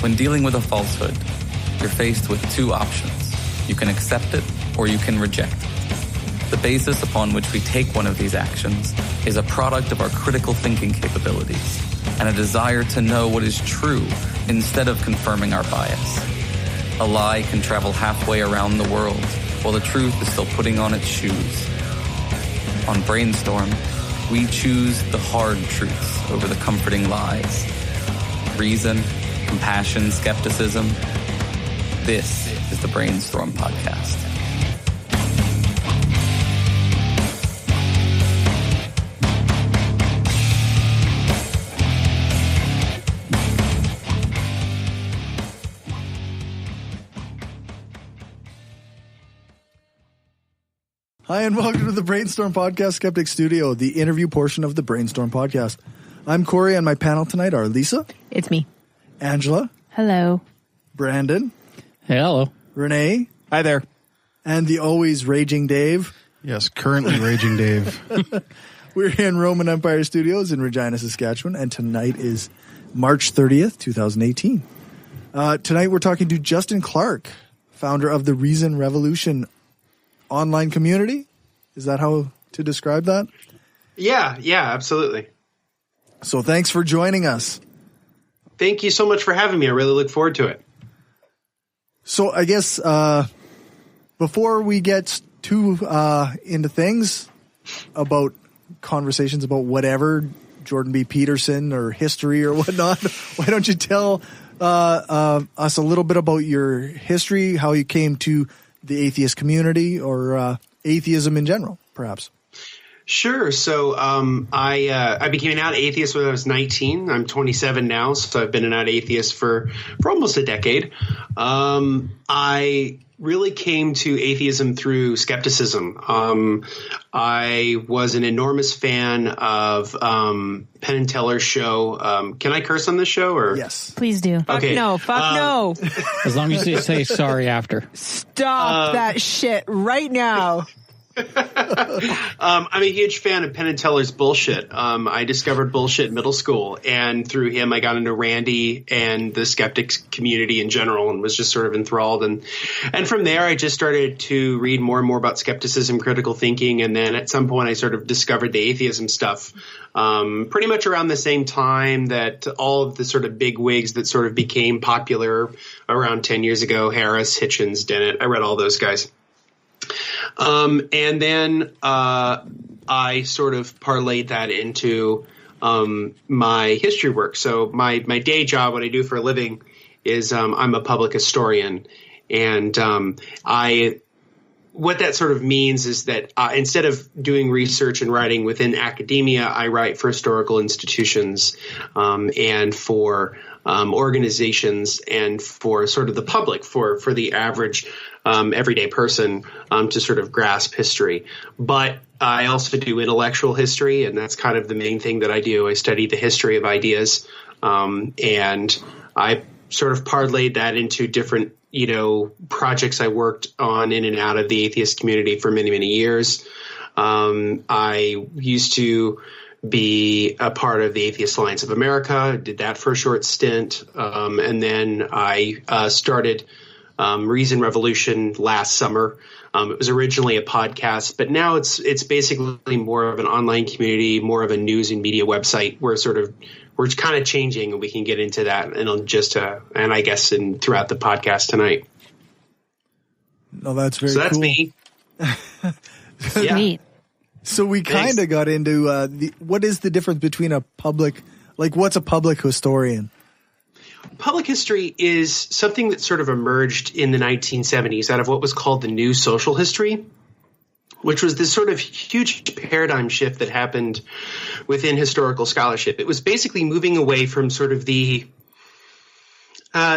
When dealing with a falsehood, you're faced with two options. You can accept it or you can reject it. The basis upon which we take one of these actions is a product of our critical thinking capabilities and a desire to know what is true instead of confirming our bias. A lie can travel halfway around the world while the truth is still putting on its shoes. On Brainstorm, we choose the hard truths over the comforting lies. Reason, compassion, skepticism. This is the Brainstorm Podcast. Hi, and welcome to the Brainstorm Podcast Skeptic Studio, the interview portion of the Brainstorm Podcast. I'm Cory, and my panel tonight are Lisa. It's me. Angela. Hello. Brandon. Hey, hello. Rene. Hi there. And the always raging Dave. Yes, currently raging Dave. We're in Roman Empire Studios in Regina, Saskatchewan, and tonight is March 30th, 2018. Tonight we're talking to Justin Clark, founder of the Reason Revolution online community. Is that how to describe that? Yeah, absolutely. So thanks for joining us. Thank you so much for having me. I really look forward to it. So I guess before we get too into things about conversations about whatever, Jordan B. Peterson or history or whatnot, why don't you tell us a little bit about your history, how you came to the atheist community or atheism in general, perhaps? Sure. So I became an out atheist when I was 19. I'm 27 now, so I've been an out atheist for almost a decade. I really came to atheism through skepticism. I was an enormous fan of Penn and Teller's show. Can I curse on this show? Or Yes. Please do. Okay. Fuck no. As long as you say sorry after. Stop that shit right now. I'm a huge fan of Penn and Teller's bullshit. I discovered bullshit in middle school, and through him I got into Randy and the skeptics community in general and was just sort of enthralled. And from there I just started to read more and more about skepticism, critical thinking, and then at some point I sort of discovered the atheism stuff. Pretty much around the same time that all of the sort of big wigs that sort of became popular around 10 years ago, Harris, Hitchens, Dennett, I read all those guys. And then I sort of parlayed that into my history work. So my day job, what I do for a living, is I'm a public historian. And what that sort of means is that instead of doing research and writing within academia, I write for historical institutions and for organizations and for sort of the public, for the average everyday person to sort of grasp history. But I also do intellectual history, and that's kind of the main thing that I do. I study the history of ideas, and I sort of parlayed that into different, projects I worked on in and out of the atheist community for many, many years. I used to be a part of the Atheist Alliance of America, did that for a short stint, and then I started Reason Revolution last summer. It was originally a podcast, but now it's basically more of an online community, more of a news and media website. We're kind of changing, and we can get into that and I guess throughout the podcast tonight. No, that's very so. That's cool. me. Yeah. Neat. So we kind of got into what is the difference between what's a public historian? Public history is something that sort of emerged in the 1970s out of what was called the New Social History, which was this sort of huge paradigm shift that happened within historical scholarship. It was basically moving away from sort of the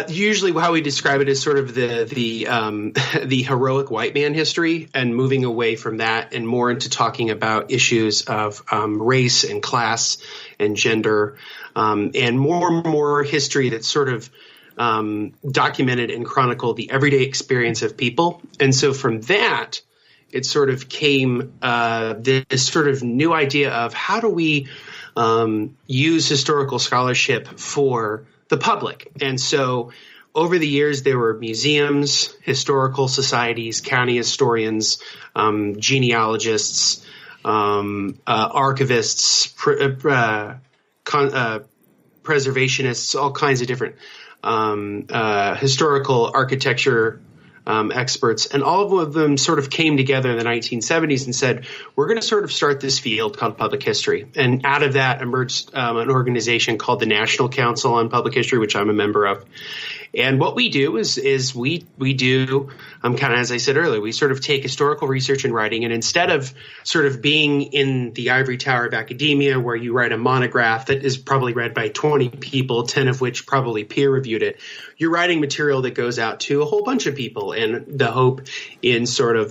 usually how we describe it is sort of the heroic white man history, and moving away from that and more into talking about issues of race and class and gender, and more history that's sort of documented and chronicled the everyday experience of people. And so from that, it sort of came this sort of new idea of how do we use historical scholarship for the public. And so over the years, there were museums, historical societies, county historians, genealogists, archivists, preservationists, all kinds of different historical architecture experts, and all of them sort of came together in the 1970s and said, we're going to sort of start this field called public history. And out of that emerged an organization called the National Council on Public History, which I'm a member of. And what we do is we do kind of, as I said earlier, we sort of take historical research and writing, and instead of sort of being in the ivory tower of academia where you write a monograph that is probably read by 20 people, 10 of which probably peer reviewed it, you're writing material that goes out to a whole bunch of people, and the hope in sort of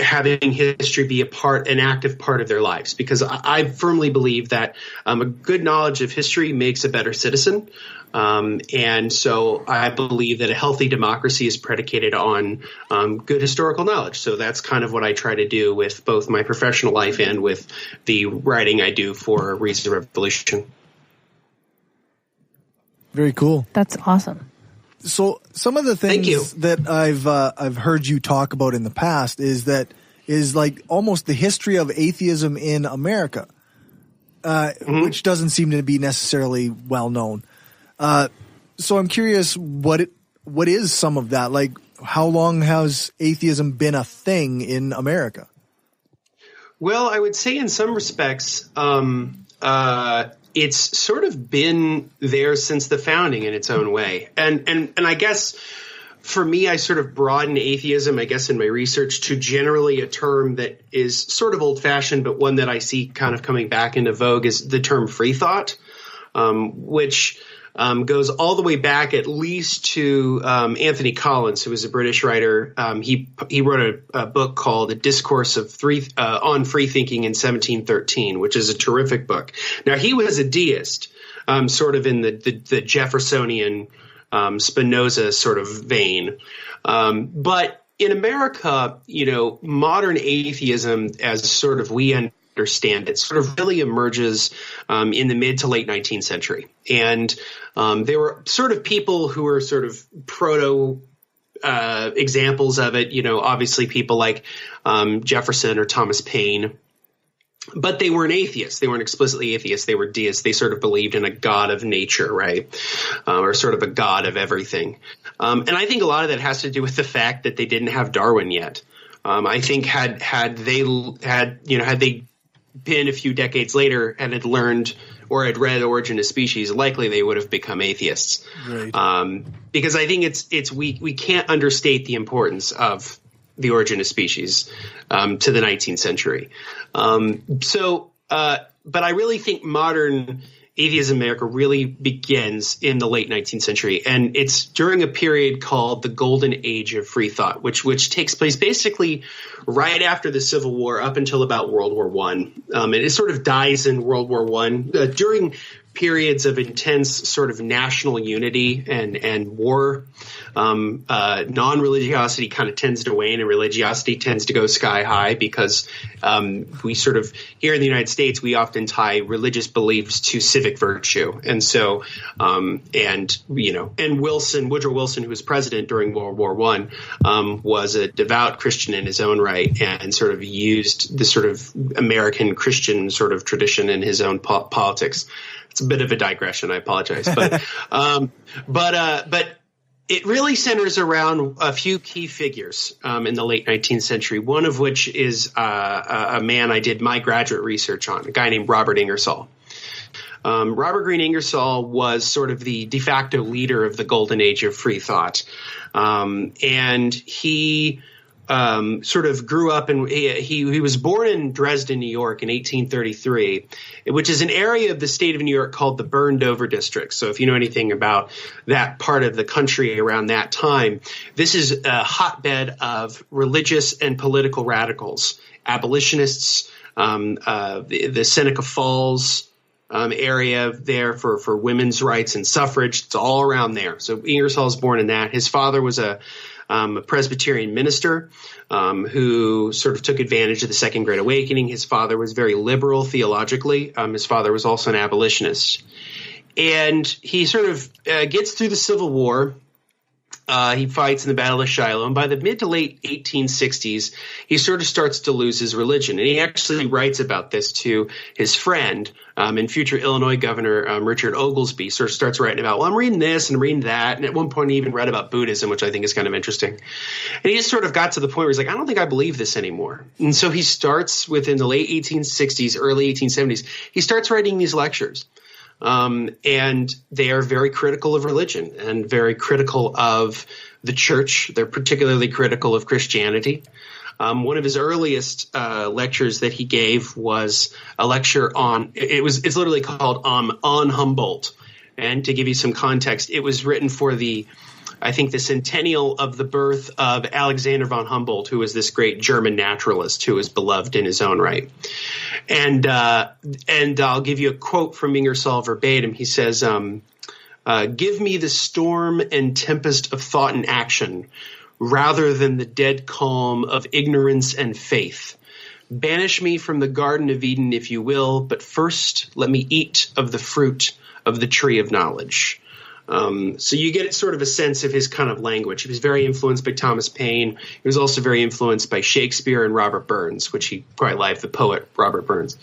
having history be an active part of their lives, because I firmly believe that a good knowledge of history makes a better citizen. And so I believe that a healthy democracy is predicated on good historical knowledge. So that's kind of what I try to do with both my professional life and with the writing I do for Reason Revolution. Very cool. That's awesome. So some of the things that I've heard you talk about in the past is like almost the history of atheism in America, which doesn't seem to be necessarily well known. So I'm curious, what is some of that? Like, how long has atheism been a thing in America? Well, I would say in some respects, it's sort of been there since the founding in its own way. And I guess for me, I sort of broaden atheism, I guess, in my research to generally a term that is sort of old fashioned, but one that I see kind of coming back into vogue is the term free thought, which goes all the way back at least to Anthony Collins, who was a British writer. He wrote a book called A Discourse of on Free Thinking in 1713, which is a terrific book. Now, he was a deist, sort of in the Jeffersonian Spinoza sort of vein. But in America, modern atheism, as sort of we understand it, sort of really emerges in the mid to late 19th century. And there were sort of people who were sort of proto examples of it, obviously people like Jefferson or Thomas Paine. But they weren't atheists. They weren't explicitly atheists. They were deists. They sort of believed in a god of nature, right? Or sort of a god of everything. And I think a lot of that has to do with the fact that they didn't have Darwin yet. I think had they been a few decades later and had learned or had read Origin of Species, likely they would have become atheists. Right. Because I think we can't understate the importance of the Origin of Species to the 19th century. But I really think modern atheism in America really begins in the late 19th century, and it's during a period called the Golden Age of Free Thought, which takes place basically right after the Civil War up until about World War I. And it sort of dies in World War I during periods of intense sort of national unity and war. Non-religiosity kind of tends to wane and religiosity tends to go sky high because we sort of here in the United States, we often tie religious beliefs to civic virtue. And so and Woodrow Wilson, who was president during World War I, was a devout Christian in his own right and sort of used the sort of American Christian sort of tradition in his own politics. It's a bit of a digression. I apologize, but it really centers around a few key figures in the late 19th century. One of which is a man I did my graduate research on, a guy named Robert Ingersoll. Robert Greene Ingersoll was sort of the de facto leader of the golden age of free thought, and he sort of grew up and he was born in Dresden, New York in 1833, which is an area of the state of New York called the Burned Over District. So if you know anything about that part of the country around that time, this is a hotbed of religious and political radicals, abolitionists, the Seneca Falls area there for women's rights and suffrage. It's all around there. So Ingersoll was born in that. His father was a Presbyterian minister who sort of took advantage of the Second Great Awakening. His father was very liberal theologically. His father was also an abolitionist. And he sort of gets through the Civil War. He fights in the Battle of Shiloh, and by the mid to late 1860s, he sort of starts to lose his religion. And he actually writes about this to his friend and future Illinois Governor Richard Oglesby. Sort of starts writing about, well, I'm reading this and reading that. And at one point, he even read about Buddhism, which I think is kind of interesting. And he just sort of got to the point where he's like, I don't think I believe this anymore. And so he starts within the late 1860s, early 1870s, he starts writing these lectures. And they are very critical of religion and very critical of the church. They're particularly critical of Christianity. One of his earliest lectures that he gave was a lecture on it's literally called on Humboldt. And to give you some context, it was written for the centennial of the birth of Alexander von Humboldt, who was this great German naturalist who was beloved in his own right. And I'll give you a quote from Ingersoll verbatim. He says, give me the storm and tempest of thought and action rather than the dead calm of ignorance and faith. Banish me from the Garden of Eden, if you will, but first let me eat of the fruit of the tree of knowledge. So you get sort of a sense of his kind of language. He was very influenced by Thomas Paine. He was also very influenced by Shakespeare and Robert Burns, which he quite liked, the poet Robert Burns.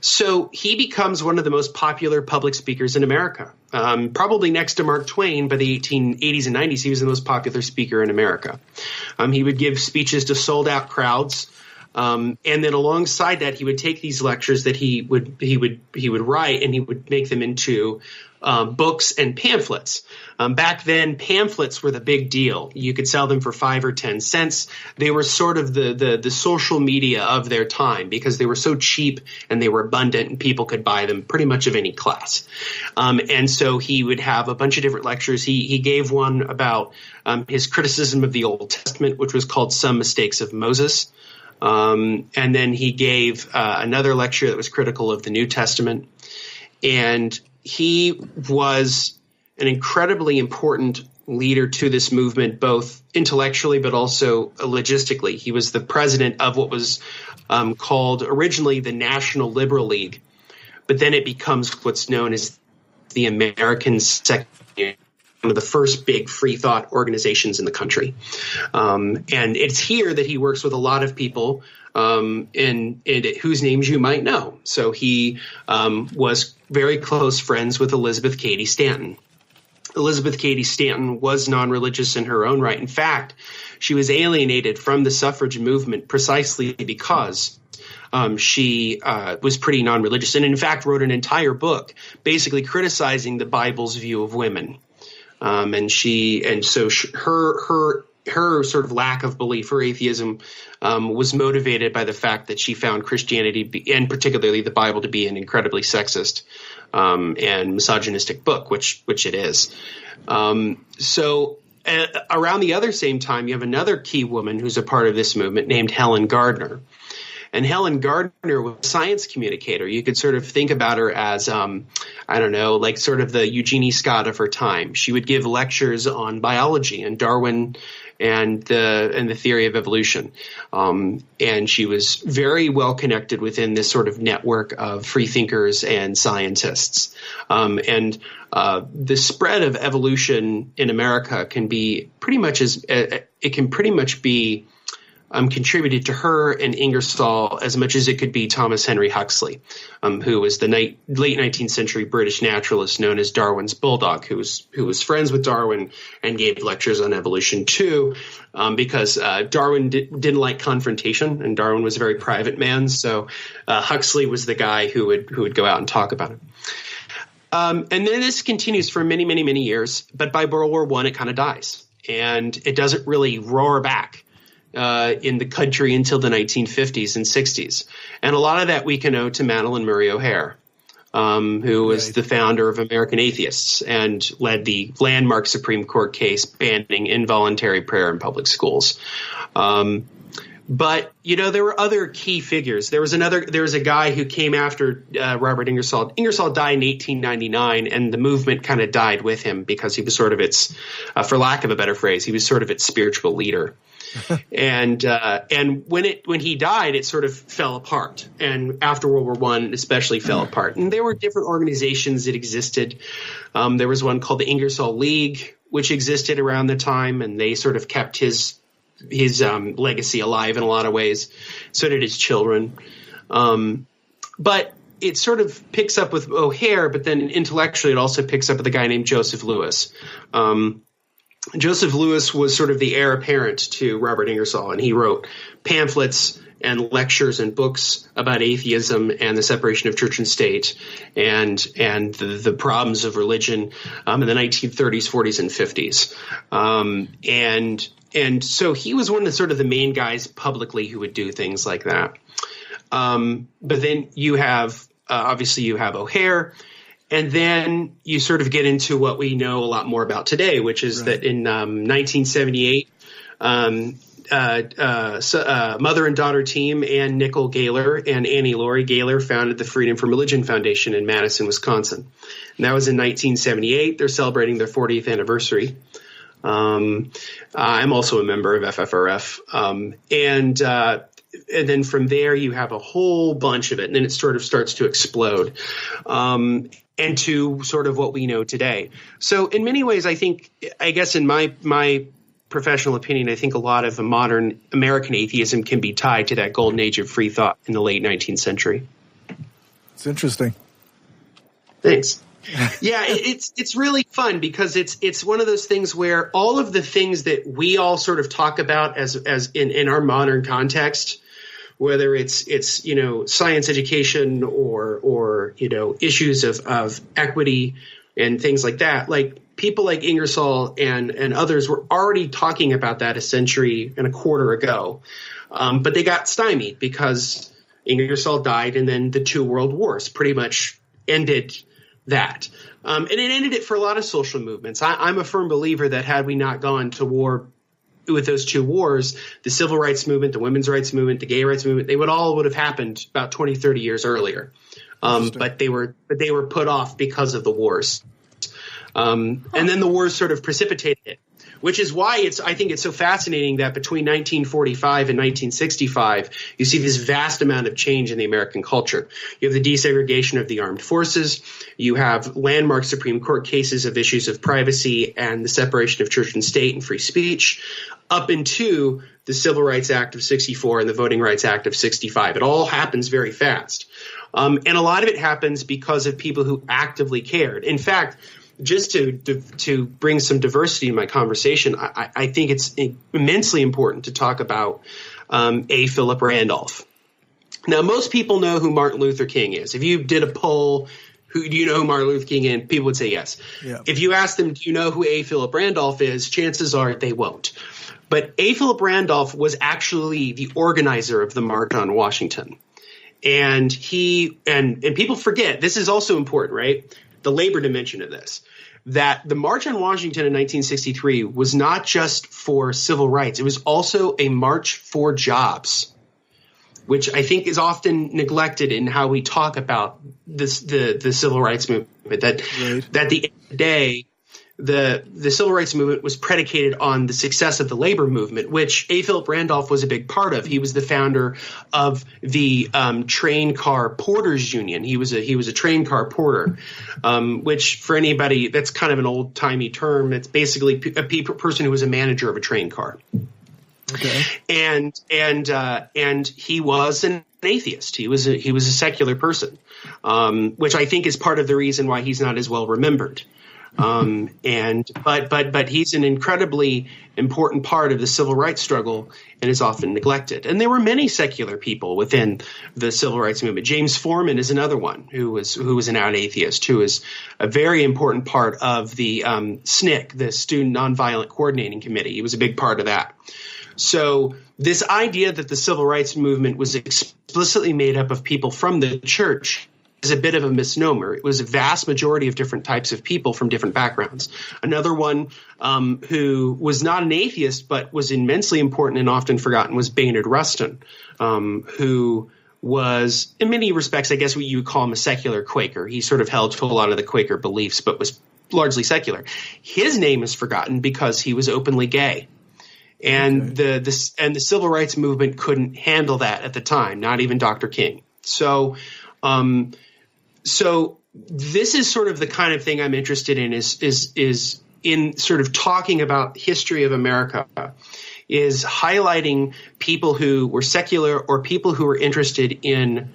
So he becomes one of the most popular public speakers in America. Probably next to Mark Twain by the 1880s and 90s, he was the most popular speaker in America. He would give speeches to sold-out crowds. And then alongside that, he would take these lectures that he would write, and he would make them into books and pamphlets. Back then, pamphlets were the big deal. You could sell them for 5 or 10 cents. They were sort of the social media of their time because they were so cheap and they were abundant and people could buy them pretty much of any class. And so he would have a bunch of different lectures. He gave one about his criticism of the Old Testament, which was called Some Mistakes of Moses. And then he gave another lecture that was critical of the New Testament. And he was an incredibly important leader to this movement, both intellectually but also logistically. He was the president of what was called originally the National Liberal League, but then it becomes what's known as the American Second Union, one of the first big free thought organizations in the country. And it's here that he works with a lot of people and whose names you might know. So he was very close friends with Elizabeth Cady Stanton. Elizabeth Cady Stanton was non-religious in her own right. In fact, she was alienated from the suffrage movement precisely because she was pretty non-religious, and in fact wrote an entire book basically criticizing the Bible's view of women. Her sort of lack of belief, her atheism, was motivated by the fact that she found Christianity, and particularly the Bible, to be an incredibly sexist and misogynistic book, which it is. So around the other same time, you have another key woman who's a part of this movement named Helen Gardner. And Helen Gardner was a science communicator. You could sort of think about her as, like sort of the Eugenie Scott of her time. She would give lectures on biology and Darwin and the theory of evolution. And she was very well connected within this sort of network of free thinkers and scientists. The spread of evolution in America can be pretty much contributed to her and Ingersoll as much as it could be Thomas Henry Huxley, who was the late 19th century British naturalist known as Darwin's bulldog, who was friends with Darwin and gave lectures on evolution too, because Darwin didn't like confrontation, and Darwin was a very private man. So Huxley was the guy who would go out and talk about it. And then this continues for many, many, many years, but by World War I, it kind of dies, and it doesn't really roar back in the country until the 1950s and 60s. And a lot of that we can owe to Madalyn Murray O'Hair, who was the founder of American Atheists and led the landmark Supreme Court case banning involuntary prayer in public schools. But, there were other key figures. There was a guy who came after Robert Ingersoll. Ingersoll died in 1899, and the movement kind of died with him because he was sort of its, for lack of a better phrase, he was sort of its spiritual leader. and when he died, it sort of fell apart. And after World War I, it especially fell apart. And there were different organizations that existed. There was one called the Ingersoll League, which existed around the time, and they sort of kept his legacy alive in a lot of ways. So did his children. But it sort of picks up with O'Hare, but then intellectually it also picks up with a guy named Joseph Lewis. Joseph Lewis was sort of the heir apparent to Robert Ingersoll, and he wrote pamphlets and lectures and books about atheism and the separation of church and state and the problems of religion in the 1930s, 40s, and 50s. And so he was one of the main guys publicly who would do things like that. But then you have obviously you have O'Hare, and then you sort of get into what we know a lot more about today, which is that in 1978, mother and daughter team Ann Nickel Gaylor and Annie Laurie Gaylor founded the Freedom from Religion Foundation in Madison, Wisconsin. And that was in 1978. They're celebrating their 40th anniversary. I'm also a member of FFRF. And then from there, you have a whole bunch of it, and then it sort of starts to explode into sort of what we know today. So in many ways, I guess in my professional opinion, I think a lot of the modern American atheism can be tied to that golden age of free thought in the late 19th century. It's interesting. Thanks. Yeah, it's really fun because it's one of those things where all of the things that we all sort of talk about as in our modern context, whether it's science education or issues of equity and things like that, like people like Ingersoll and others were already talking about that a century and a quarter ago, but they got stymied because Ingersoll died, and then the two world wars pretty much ended that. And it ended it for a lot of social movements. I'm a firm believer that had we not gone to war with those two wars, the civil rights movement, the women's rights movement, the gay rights movement, they would have happened about 20, 30 years earlier. But they were put off because of the wars. And then the wars sort of precipitated it, which is why I think it's so fascinating that between 1945 and 1965, you see this vast amount of change in the American culture. You have the desegregation of the armed forces. You have landmark Supreme Court cases of issues of privacy and the separation of church and state and free speech, up into the Civil Rights Act of 64 and the Voting Rights Act of 65. It all happens very fast. And a lot of it happens because of people who actively cared. In fact, just to bring some diversity in my conversation, I think it's immensely important to talk about A. Philip Randolph. Now, most people know who Martin Luther King is. If you did a poll, do you know who Martin Luther King is? People would say yes. Yeah. If you ask them, do you know who A. Philip Randolph is? Chances are they won't. But A. Philip Randolph was actually the organizer of the March on Washington. And and people forget, this is also important, right? The labor dimension of this, that the March on Washington in 1963 was not just for civil rights. It was also a march for jobs, which I think is often neglected in how we talk about this, the civil rights movement, that at the end of the day, the civil rights movement was predicated on the success of the labor movement, which A. Philip Randolph was a big part of. He was the founder of the train car porters union. He was a train car porter, which for anybody, that's kind of an old timey term. It's basically a person who was a manager of a train car. Okay. And he was an atheist. He was a secular person, which I think is part of the reason why he's not as well remembered. But he's an incredibly important part of the civil rights struggle and is often neglected. And there were many secular people within the civil rights movement. James Forman is another one who was an out atheist, who is a very important part of the SNCC, the Student Nonviolent Coordinating Committee. He was a big part of that. So this idea that the civil rights movement was explicitly made up of people from the church is a bit of a misnomer. It was a vast majority of different types of people from different backgrounds. Another one who was not an atheist but was immensely important and often forgotten was Baynard Rustin, who was, in many respects, I guess what you would call him a secular Quaker. He sort of held to a lot of the Quaker beliefs but was largely secular. His name is forgotten because he was openly gay. And the civil rights movement couldn't handle that at the time, not even Dr. King. So this is sort of the kind of thing I'm interested in is in sort of talking about history of America, is highlighting people who were secular or people who were interested in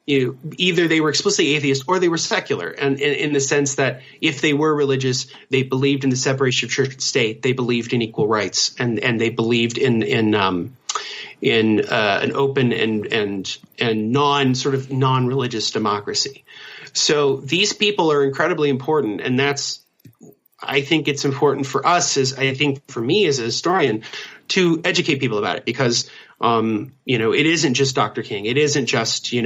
either they were explicitly atheist or they were secular, and in the sense that if they were religious, they believed in the separation of church and state, they believed in equal rights, and they believed in an open and non-religious democracy. So these people are incredibly important, and I think it's important for us, for me as a historian, to educate people about it, because it isn't just Dr. King. It isn't just, in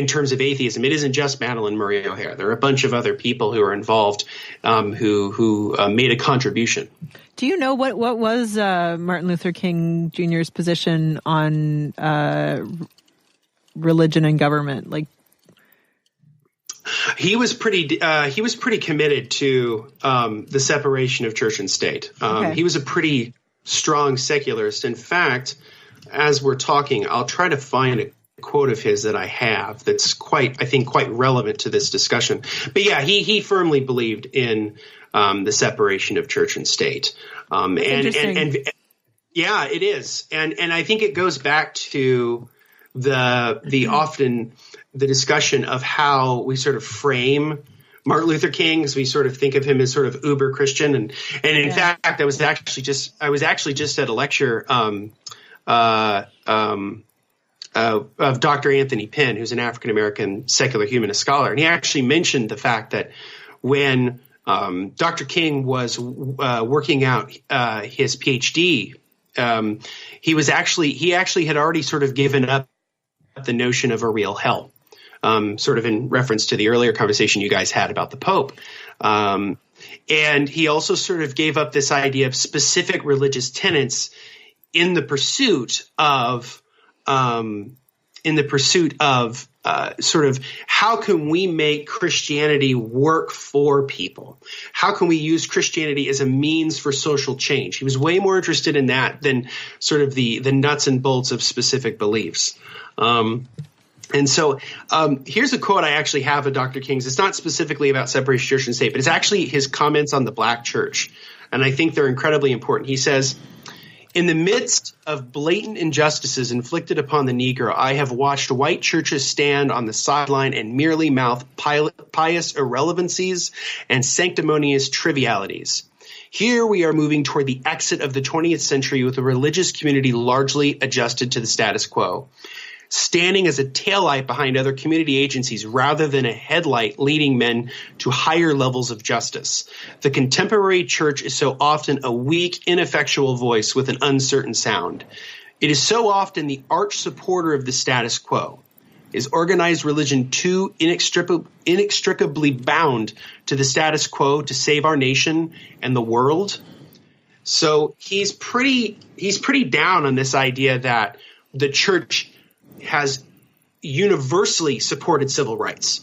terms of atheism, it isn't just Madalyn Murray O'Hair. There are a bunch of other people who are involved who made a contribution. Do you know what was Martin Luther King Jr.'s position on religion and government? Like, he was pretty committed to the separation of church and state. He was a pretty strong secularist. In fact, as we're talking, I'll try to find a quote of his that I have that's quite relevant to this discussion. But yeah, he firmly believed in the separation of church and state. And yeah, it is. And I think it goes back to the discussion of how we sort of frame Martin Luther King, as we sort of think of him as sort of uber Christian, and in fact, I was actually just at a lecture of Dr. Anthony Pinn, who's an African American secular humanist scholar, and he actually mentioned the fact that when Dr. King was working out his PhD, he actually had already sort of given up the notion of a real hell. Sort of in reference to the earlier conversation you guys had about the Pope. And he also sort of gave up this idea of specific religious tenets in the pursuit of sort of how can we make Christianity work for people? How can we use Christianity as a means for social change? He was way more interested in that than sort of the nuts and bolts of specific beliefs. And so here's a quote I actually have of Dr. King's. It's not specifically about separation of church and state, but it's actually his comments on the black church. And I think they're incredibly important. He says, "In the midst of blatant injustices inflicted upon the Negro, I have watched white churches stand on the sideline and merely mouth pious irrelevancies and sanctimonious trivialities. Here we are moving toward the exit of the 20th century with a religious community largely adjusted to the status quo, standing as a taillight behind other community agencies rather than a headlight leading men to higher levels of justice. The contemporary church is so often a weak, ineffectual voice with an uncertain sound. It is so often the arch supporter of the status quo. Is organized religion too inextricably bound to the status quo to save our nation and the world?" So he's pretty down on this idea that the church has universally supported civil rights,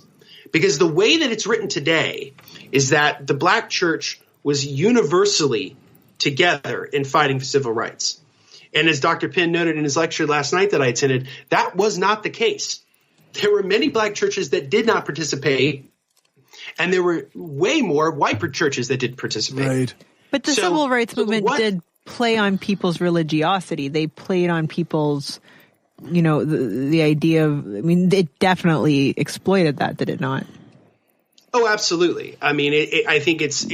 because the way that it's written today is that the black church was universally together in fighting for civil rights. And as Dr. Pinn noted in his lecture last night that I attended, that was not the case. There were many black churches that did not participate, and there were way more white churches that did participate. Right. But the civil rights movement did play on people's religiosity. They played on people's, the idea of, it definitely exploited that, did it not? Oh, absolutely. I think it's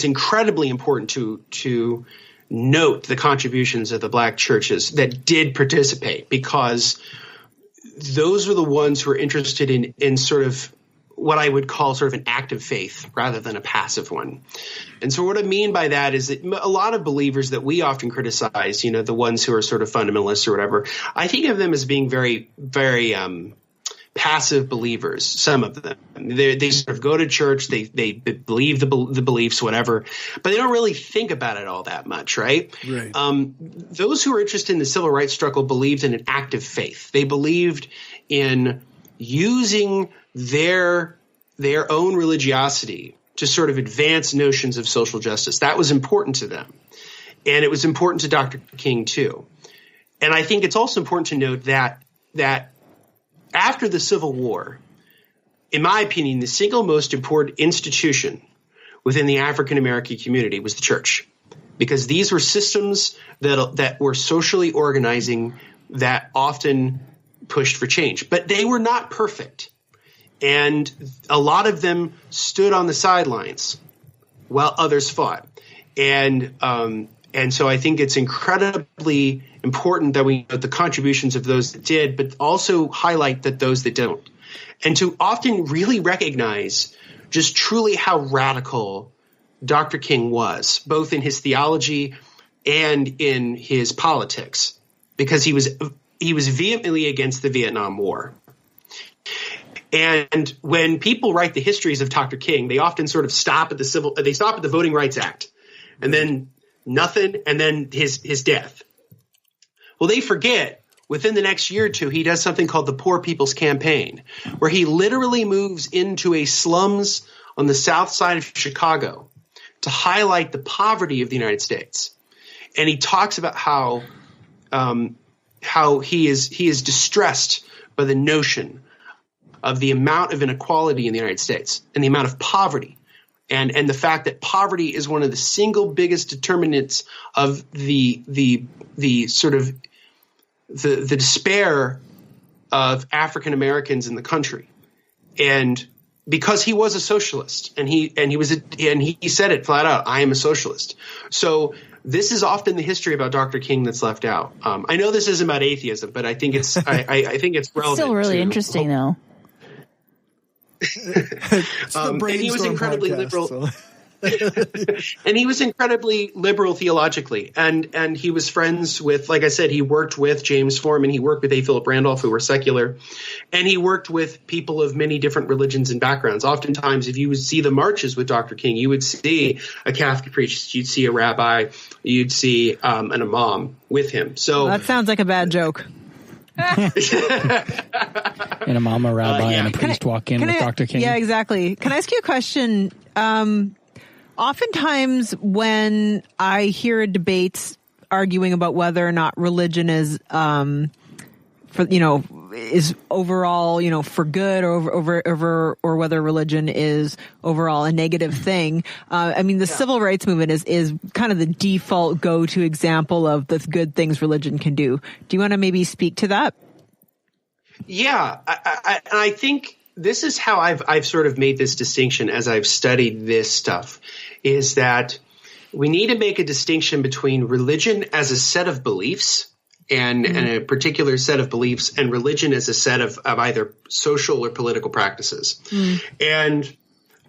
incredibly important to note the contributions of the black churches that did participate, because those were the ones who were interested in sort of what I would call sort of an active faith rather than a passive one. And so what I mean by that is that a lot of believers that we often criticize, the ones who are sort of fundamentalists or whatever, I think of them as being very, very passive believers, some of them. They sort of go to church, they believe the beliefs, whatever, but they don't really think about it all that much, right? Right. Those who are interested in the civil rights struggle believed in an active faith. They believed in using their own religiosity to sort of advance notions of social justice. That was important to them. And it was important to Dr. King too. And I think it's also important to note that after the Civil War, in my opinion, the single most important institution within the African American community was the church, because these were systems that were socially organizing that often pushed for change. But they were not perfect. And a lot of them stood on the sidelines while others fought. And so I think it's incredibly important that we note the contributions of those that did, but also highlight that those that don't. And to often really recognize just truly how radical Dr. King was, both in his theology and in his politics, because he was vehemently against the Vietnam War. And when people write the histories of Dr. King, they often sort of stop at the Voting Rights Act, and then nothing, and then his death. Well, they forget within the next year or two, he does something called the Poor People's Campaign, where he literally moves into a slums on the south side of Chicago to highlight the poverty of the United States. And he talks about how he is distressed by the notion of the amount of inequality in the United States and the amount of poverty, and the fact that poverty is one of the single biggest determinants of the sort of the despair of African Americans in the country. And because he was a socialist, and he said it flat out, I am a socialist. So this is often the history about Dr. King that's left out. I know this isn't about atheism, but I think it's I think it's relevant. It's still really interesting, though. And he was incredibly liberal. So. And he was incredibly liberal theologically, and he was friends with, like I said, he worked with James Foreman, he worked with A. Philip Randolph, who were secular, and he worked with people of many different religions and backgrounds. Oftentimes, if you would see the marches with Dr. King, you would see a Catholic priest, you'd see a rabbi, you'd see an imam with him. So that sounds like a bad joke. And a mama rabbi and a priest walk in with Dr. King. Yeah, exactly. Can I ask you a question? Oftentimes when I hear debates arguing about whether or not religion is, is overall, for good or whether religion is overall a negative thing. The civil rights movement is kind of the default go-to example of the good things religion can do. Do you want to maybe speak to that? Yeah, I think this is how I've sort of made this distinction as I've studied this stuff, is that we need to make a distinction between religion as a set of beliefs and a particular set of beliefs, and religion as a set of either social or political practices. And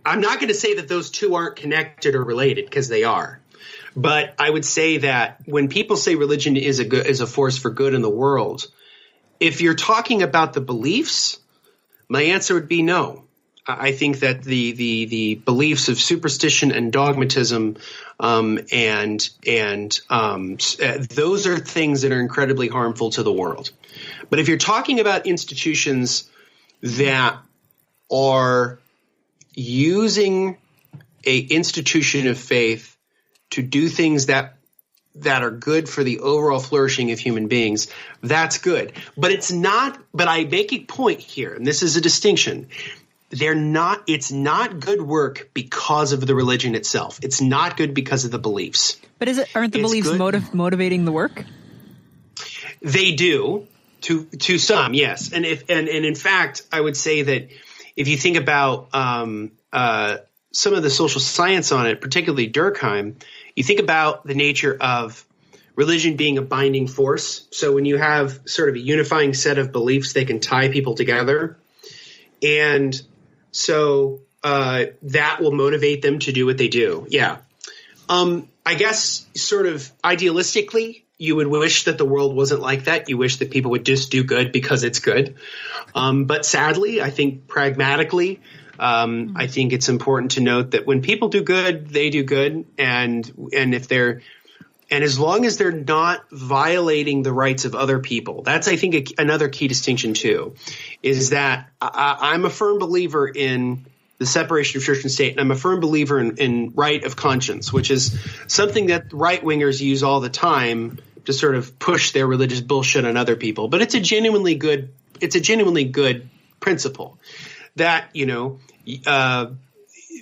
I'm not going to say that those two aren't connected or related, because they are. But I would say that when people say religion is a force for good in the world, if you're talking about the beliefs, my answer would be no. I think that the beliefs of superstition and dogmatism and those are things that are incredibly harmful to the world. But if you're talking about institutions that are using a institution of faith to do things that are good for the overall flourishing of human beings, that's good. But it's not. But I make a point here, and this is a distinction. It's not good work because of the religion itself. It's not good because of the beliefs. But aren't the beliefs motivating the work? They do to some, yes. And in fact, I would say that if you think about some of the social science on it, particularly Durkheim, you think about the nature of religion being a binding force. So when you have sort of a unifying set of beliefs, they can tie people together. And so that will motivate them to do what they do. Yeah. I guess sort of idealistically, you would wish that the world wasn't like that. You wish that people would just do good because it's good. But sadly, I think pragmatically, I think it's important to note that when people do good, they do good. And as long as they're not violating the rights of other people, that's, I think, another key distinction too, is that I'm a firm believer in the separation of church and state. And I'm a firm believer in right of conscience, which is something that right-wingers use all the time to sort of push their religious bullshit on other people. But it's a genuinely good principle that,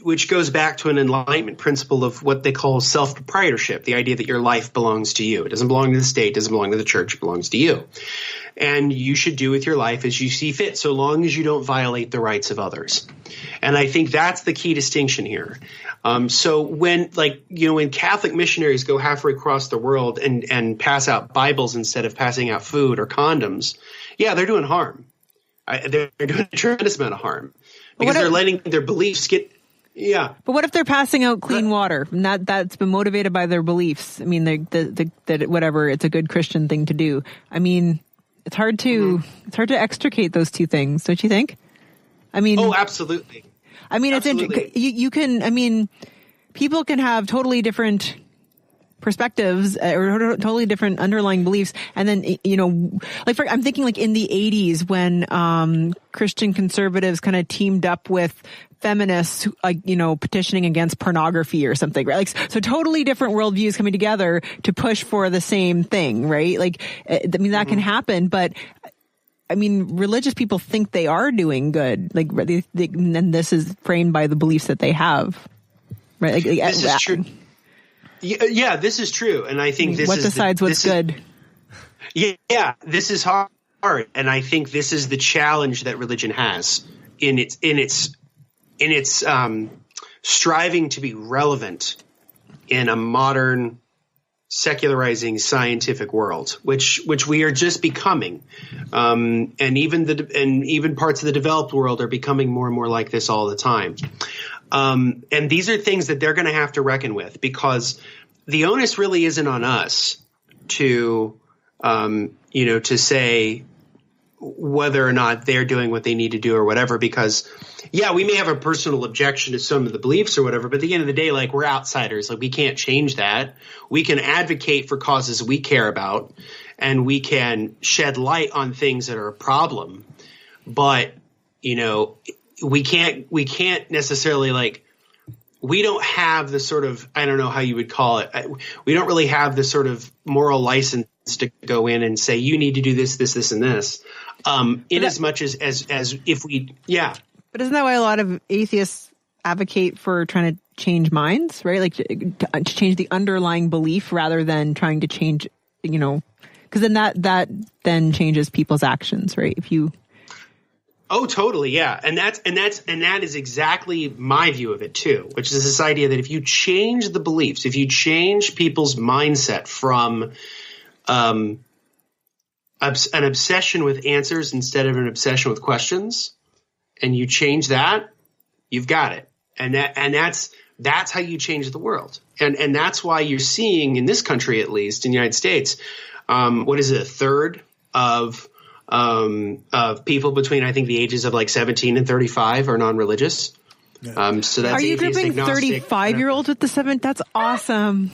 which goes back to an Enlightenment principle of what they call self-proprietorship, the idea that your life belongs to you. It doesn't belong to the state, doesn't belong to the church, it belongs to you. And you should do with your life as you see fit, so long as you don't violate the rights of others. And I think that's the key distinction here. So when Catholic missionaries go halfway across the world and pass out Bibles instead of passing out food or condoms, yeah, they're doing harm. They're doing a tremendous amount of harm because they're letting their beliefs get. Yeah. But what if they're passing out clean water and that's been motivated by their beliefs? I mean, that whatever, it's a good Christian thing to do. I mean, it's hard to extricate those two things, don't you think? I mean, oh, absolutely. I mean, absolutely. It's you can. I mean, people can have totally different perspectives or totally different underlying beliefs, and then I'm thinking like in the 80s when Christian conservatives kind of teamed up with feminists, petitioning against pornography or something, right? Like, so totally different worldviews coming together to push for the same thing, right? Like, I mean, that can happen, but I mean, religious people think they are doing good, like, and this is framed by the beliefs that they have, right? Like, this is true. Yeah, this is true, and I think what decides what's good. Yeah, this is hard, and I think this is the challenge that religion has in its striving to be relevant in a modern, secularizing scientific world, which we are just becoming, and even parts of the developed world are becoming more and more like this all the time. And these are things that they're going to have to reckon with, because the onus really isn't on us to say whether or not they're doing what they need to do or whatever, because yeah, we may have a personal objection to some of the beliefs or whatever, but at the end of the day, like, we're outsiders. Like, we can't change that. We can advocate for causes we care about, and we can shed light on things that are a problem. But, we can't necessarily, like, we don't have the sort of, I don't know how you would call it. We don't really have the sort of moral license to go in and say, you need to do this, this, this, and this. In as much as if we, yeah. But isn't that why a lot of atheists advocate for trying to change minds, right? Like to change the underlying belief rather than trying to change, because then that then changes people's actions, right? If you. Oh, totally. Yeah. And that is exactly my view of it too, which is this idea that if you change the beliefs, if you change people's mindset from, an obsession with answers instead of an obsession with questions, and you change that, you've got it. And that's how you change the world. And that's why you're seeing in this country, at least in the United States, what is it, a third of people between, I think, the ages of like 17 and 35 are non-religious. Yeah. So that's, are you grouping 35-year-olds with the 7? That's awesome.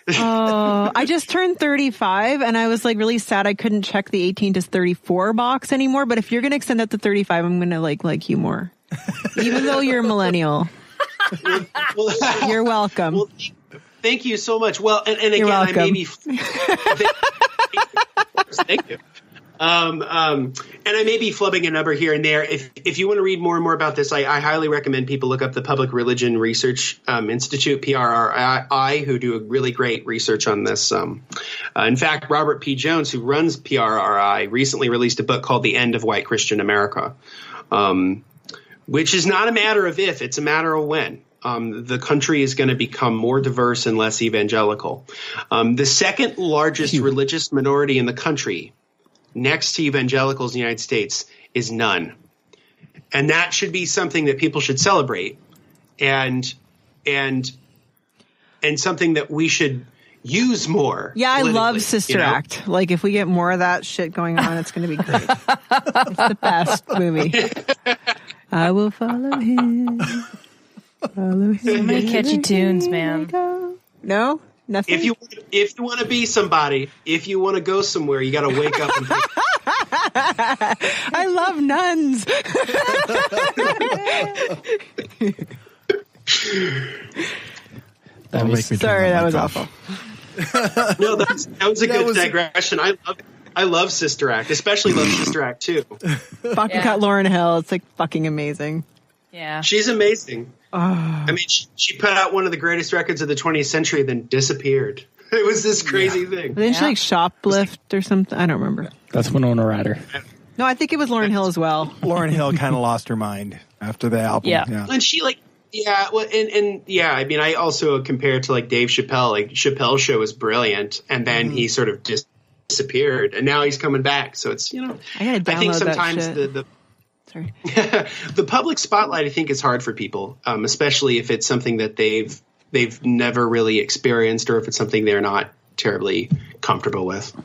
Oh, I just turned 35 and I was like really sad I couldn't check the 18 to 34 box anymore. But if you're going to extend that to 35, I'm going to like you more, even though you're a millennial. You're welcome. Well, thank you so much. Well, and again, I may be. Thank you. And I may be flubbing a number here and there. If you want to read more and more about this, I highly recommend people look up the Public Religion Research Institute, PRRI, who do a really great research on this. In fact, Robert P. Jones, who runs PRRI, recently released a book called The End of White Christian America, which is not a matter of if, it's a matter of when. The country is going to become more diverse and less evangelical. The second largest religious minority in the country, next to evangelicals in the United States, is none. And that should be something that people should celebrate and something that we should use more. Yeah, I love Sister Act. Like, if we get more of that shit going on, it's going to be great. It's the best movie. I will follow him. Follow him. So many catchy tunes, man. No? Nothing? If you want to be somebody, if you want to go somewhere, you got to wake up and think. I love nuns. That'll make me Sorry, that was off. awful. No, that was a good digression. I love Sister Act, especially love Sister Act 2. Fucking cut Lauryn Hill. It's like fucking amazing. Yeah. She's amazing. Oh. I mean, she put out one of the greatest records of the 20th century, then disappeared. It was this crazy thing. Didn't she like shoplift or something? I don't remember. That's Winona Ryder. No, I think it was Lauryn Hill as well. Lauryn Hill kind of lost her mind after the album. Yeah. And she I mean, I also compare it to like Dave Chappelle. Like Chappelle's show was brilliant, and then he sort of disappeared, and now he's coming back. So it's, I gotta download I think sometimes that shit. the Sorry. the public spotlight, I think, is hard for people, especially if it's something that they've never really experienced, or if it's something they're not terribly comfortable with.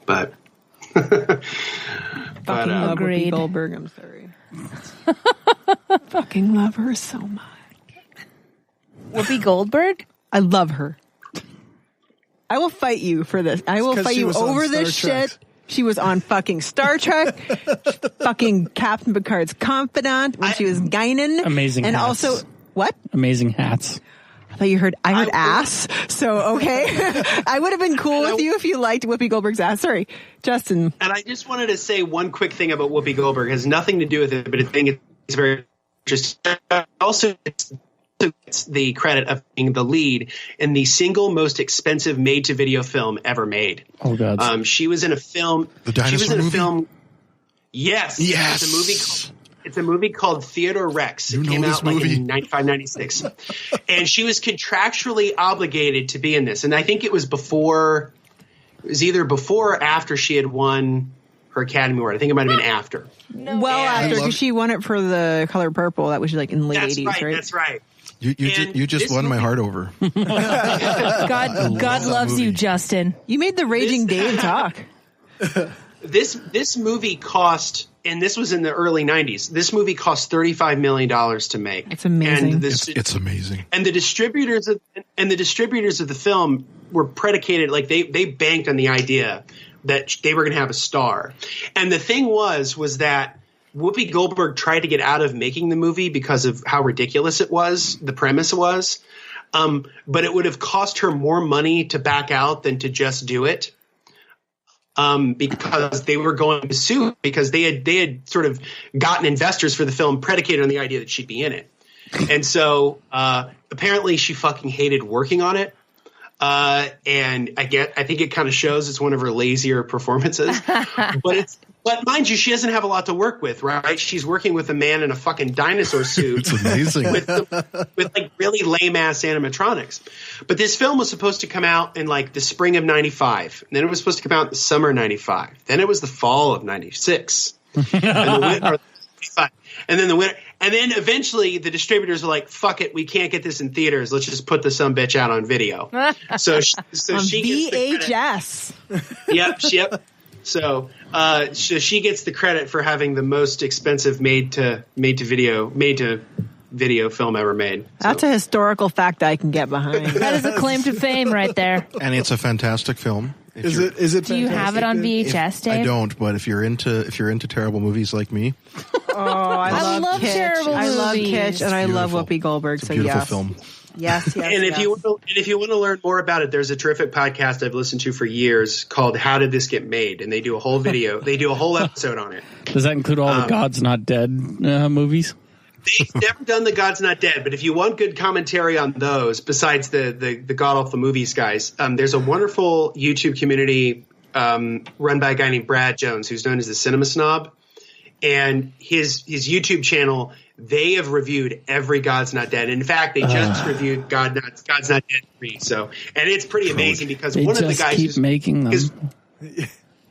But Fucking love Whoopi Agreed. Goldberg. I'm sorry. Fucking love her so much. Whoopi Goldberg? I love her. I will fight you for this. I will 'cause fight she you was on over Star this Trek. shit. She was on fucking Star Trek, fucking Captain Picard's confidant when she was Guinan. Amazing And hats. also, what? Amazing hats. I thought you heard, I heard ass. So, okay. I would have been cool with you if you liked Whoopi Goldberg's ass. Sorry, Justin. And I just wanted to say one quick thing about Whoopi Goldberg. It has nothing to do with it, but I think it's very interesting. Also, it's the credit of being the lead in the single most expensive made-to-video film ever made. Oh, God. She was in a film. The dinosaur She was in a movie? film. Yes. Yes. It's a movie called Theodore Rex. It came out like in 95, 96. And she was contractually obligated to be in this. And I think it was either before or after she had won her Academy Award. I think it might have been after. After, because she won it for The Color Purple. That was like in the late 80s, right? That's right. You just won my heart over. God loves you, Justin. You made the Raging Dave talk. This movie cost, and this was in the early 90s, this movie cost $35 million to make. It's amazing. And It's amazing. And the distributors of the film were predicated, like they banked on the idea that they were going to have a star. And the thing was that Whoopi Goldberg tried to get out of making the movie because of how ridiculous it was, the premise was. But it would have cost her more money to back out than to just do it. Because they were going to sue, because they had sort of gotten investors for the film predicated on the idea that she'd be in it. And so apparently she fucking hated working on it. And I think it kind of shows. It's one of her lazier performances. But mind you, she doesn't have a lot to work with, right? She's working with a man in a fucking dinosaur suit. It's amazing. with like really lame ass animatronics. But this film was supposed to come out in like the spring of 95. And then it was supposed to come out in the summer of 95. Then it was the fall of 96. And then the winter. And then eventually the distributors are like, fuck it, we can't get this in theaters. Let's just put the sumbitch out on video. So she VHS. Yep. So she gets the credit for having the most expensive made to video film ever made. So. That's a historical fact I can get behind. That is a claim to fame right there. And it's a fantastic film. Is it? Do you have it on VHS, Dave? I don't, but if you're into terrible movies like me, I love Kitsch. terrible I love movies. Kitsch, and I love Whoopi Goldberg. it's a beautiful film. Yes. And if you want to learn more about it, there's a terrific podcast I've listened to for years called "How Did This Get Made?" and they do a whole video. They do a whole episode on it. Does that include all the God's Not Dead movies? They've never done the God's Not Dead, but if you want good commentary on those, besides the God Awful Movies guys, there's a wonderful YouTube community run by a guy named Brad Jones, who's known as the Cinema Snob, and his YouTube channel. They have reviewed every God's Not Dead. In fact, they just reviewed God's Not Dead 3. So, and it's pretty amazing because They one of the just guys keep making them.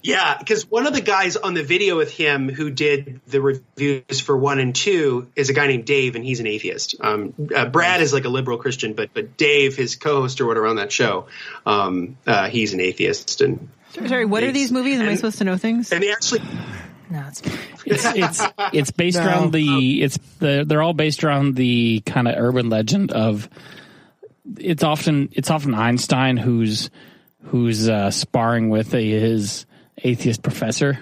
Yeah, because one of the guys on the video with him who did the reviews for 1 and 2 is a guy named Dave, and he's an atheist. Brad is like a liberal Christian, but Dave, his co-host or whatever on that show, he's an atheist. And Sorry, what are these movies? Am I supposed to know things? And they actually. No, it's It's based around they're all based around the kind of urban legend of it's often Einstein who's sparring with his atheist professor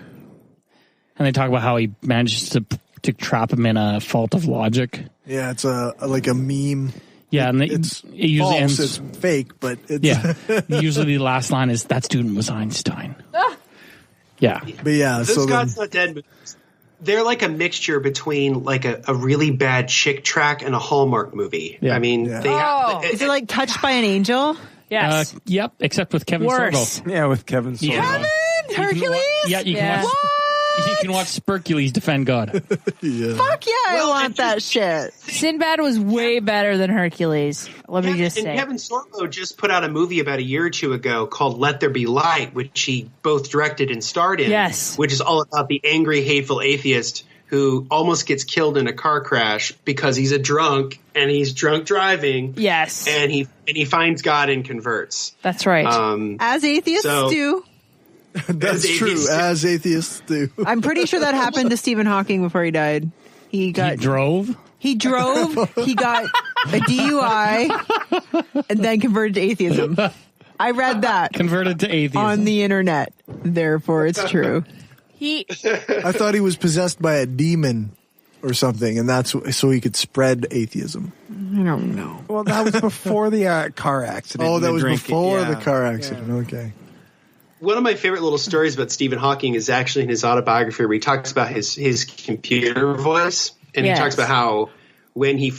And they talk about how he manages to trap him in a fault of logic. Yeah, it's like a meme. Yeah, and it's it usually false, ends. it's fake, but it's Usually the last line is, "That student was Einstein." Yeah. But yeah, Those so God's Not Dead movies, they're like a mixture between like a really bad chick track and a Hallmark movie. Yeah. I mean, they have, Is it like Touched by an Angel? Yes. Yep, except with Kevin Worse. Sorbo. Yeah, with Kevin Sorbo. Kevin! Hercules? You can watch. You can watch Spercules defend God. Fuck yeah, I want that shit. Sinbad was way better than Hercules. Let me just say. Kevin Sorbo just put out a movie about a year or two ago called Let There Be Light, which he both directed and starred in. Yes. Which is all about the angry, hateful atheist who almost gets killed in a car crash because he's a drunk and he's drunk driving. Yes. And he finds God and converts. That's right. As atheists do. that's true. As atheists do. I'm pretty sure that happened to Stephen Hawking before he died. He drove. He got a DUI and then converted to atheism. I read that. Converted to atheism. On the internet. Therefore, it's true. I thought he was possessed by a demon or something, and that's so he could spread atheism. I don't know. Well, that was before the car accident. Oh, that was drinking. before Yeah. the car accident. Yeah. Okay. One of my favorite little stories about Stephen Hawking is actually in his autobiography where he talks about his computer voice. And Yes. he talks about how when he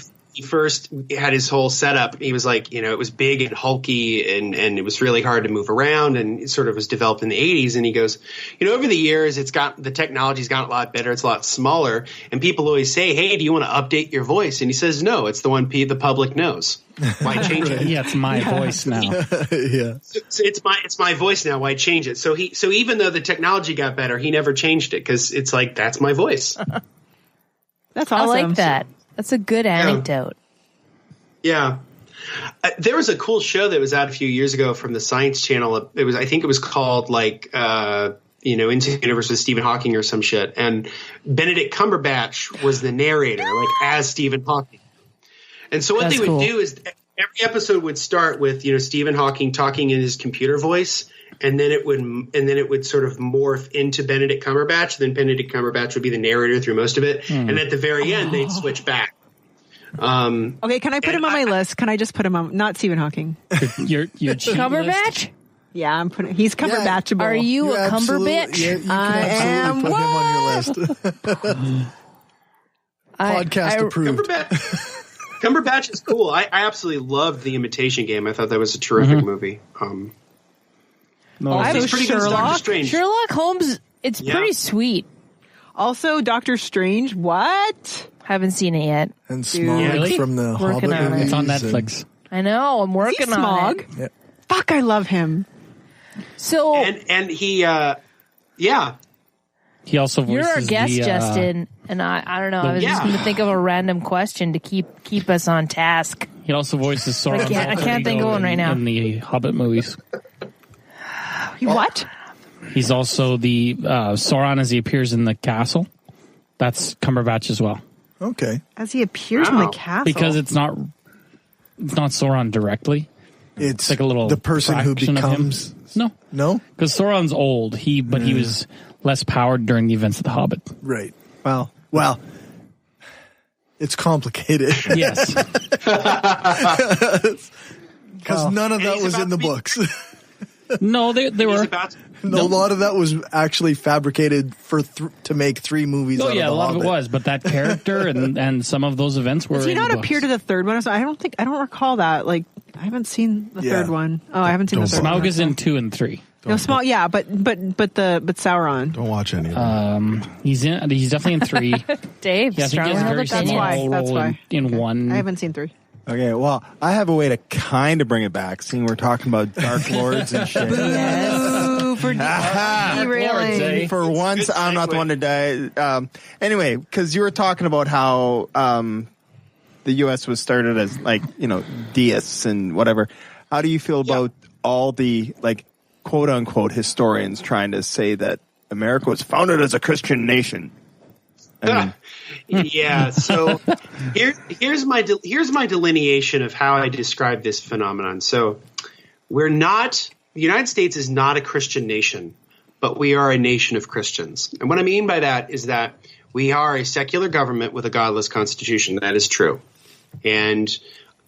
first had his whole setup, he was like, it was big and hulky and it was really hard to move around, and it sort of was developed in the 80s. And he goes, over the years, the technology's gotten a lot better. It's a lot smaller. And people always say, hey, do you want to update your voice? And he says, no, it's the one the public knows. Why change it? Yeah, it's my voice now. Yeah. So it's my voice now. Why change it? So even though the technology got better, he never changed it because it's like, that's my voice. That's awesome. I like that. That's a good anecdote. Yeah. There was a cool show that was out a few years ago from the Science Channel. I think it was called like, Into the Universe with Stephen Hawking or some shit. And Benedict Cumberbatch was the narrator, like as Stephen Hawking. And so what they would do is every episode would start with, Stephen Hawking talking in his computer voice. And then it would sort of morph into Benedict Cumberbatch. Then Benedict Cumberbatch would be the narrator through most of it. And at the very end, they'd switch back. Okay, can I put him on my list? Can I just put him on? Not Stephen Hawking. Your cheat Cumberbatch? list? Yeah, he's Cumberbatchable. Are you a Cumberbitch? Yeah, you can I absolutely am put him on your list. Podcast approved. Cumberbatch is cool. I absolutely loved The Imitation Game. I thought that was a terrific movie. Also, he's pretty good as Doctor Sherlock. Strange. Sherlock Holmes, it's pretty sweet. Also, Doctor Strange. What? Haven't seen it yet. And Smog Really? from the Working Hobbit on it. movies. It's on and- Netflix. I know. I'm Is he working on Smog? it. Yeah. Fuck, I love him. So And he, He also voices you're our guest, the, Justin, and I don't know. I was just Yeah. going to think of a random question to keep us on task. He also voices Sauron. I can't think of one right now. In the Hobbit movies. What? He's also the Sauron as he appears in the castle. That's Cumberbatch as well. Okay. As he appears in the castle. Because it's not Sauron directly. It's like a little the person who fraction of him. becomes. No, No? because Sauron's old. He was less powered during the events of the Hobbit. Right. Well, it's complicated. Yes, Because none of that was in the books. no, they he's were. about to, A lot of that was actually fabricated to make 3 movies. Oh out yeah, of a the lot of it Hobbit. was, but that character and some of those events were. Does he in not the appear to books. the third one? I don't recall that. Like, I haven't seen the Yeah. third one. Oh, I haven't seen the third one. Smaug is in 2 and 3. No, small. Yeah, but Sauron. Don't watch any of them. He's definitely in 3. Dave, Yeah, I think strong he has a very opinion. That's why. small That's role why. in 1. I haven't seen 3. Okay, well, I have a way to kind of bring it back, seeing we're talking about Dark Lords and shit. Ooh, for derailing. For once, I'm not the one to die. Anyway, because you were talking about how the U.S. was started as, deists and whatever. How do you feel about all the, quote-unquote historians trying to say that America was founded as a Christian nation? I mean, yeah. So here's my delineation of how I describe this phenomenon. So the United States is not a Christian nation, but we are a nation of Christians. And what I mean by that is that we are a secular government with a godless constitution. That is true. And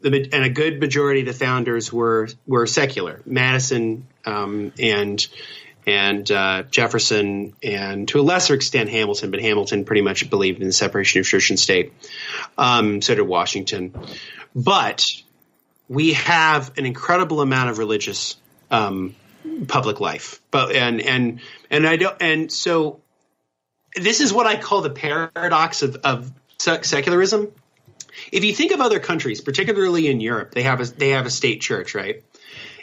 a good majority of the founders were secular. Madison and Jefferson, and to a lesser extent Hamilton, but Hamilton pretty much believed in the separation of church and state. So did Washington. But we have an incredible amount of religious public life. So this is what I call the paradox of secularism. If you think of other countries, particularly in Europe, they have a state church, right?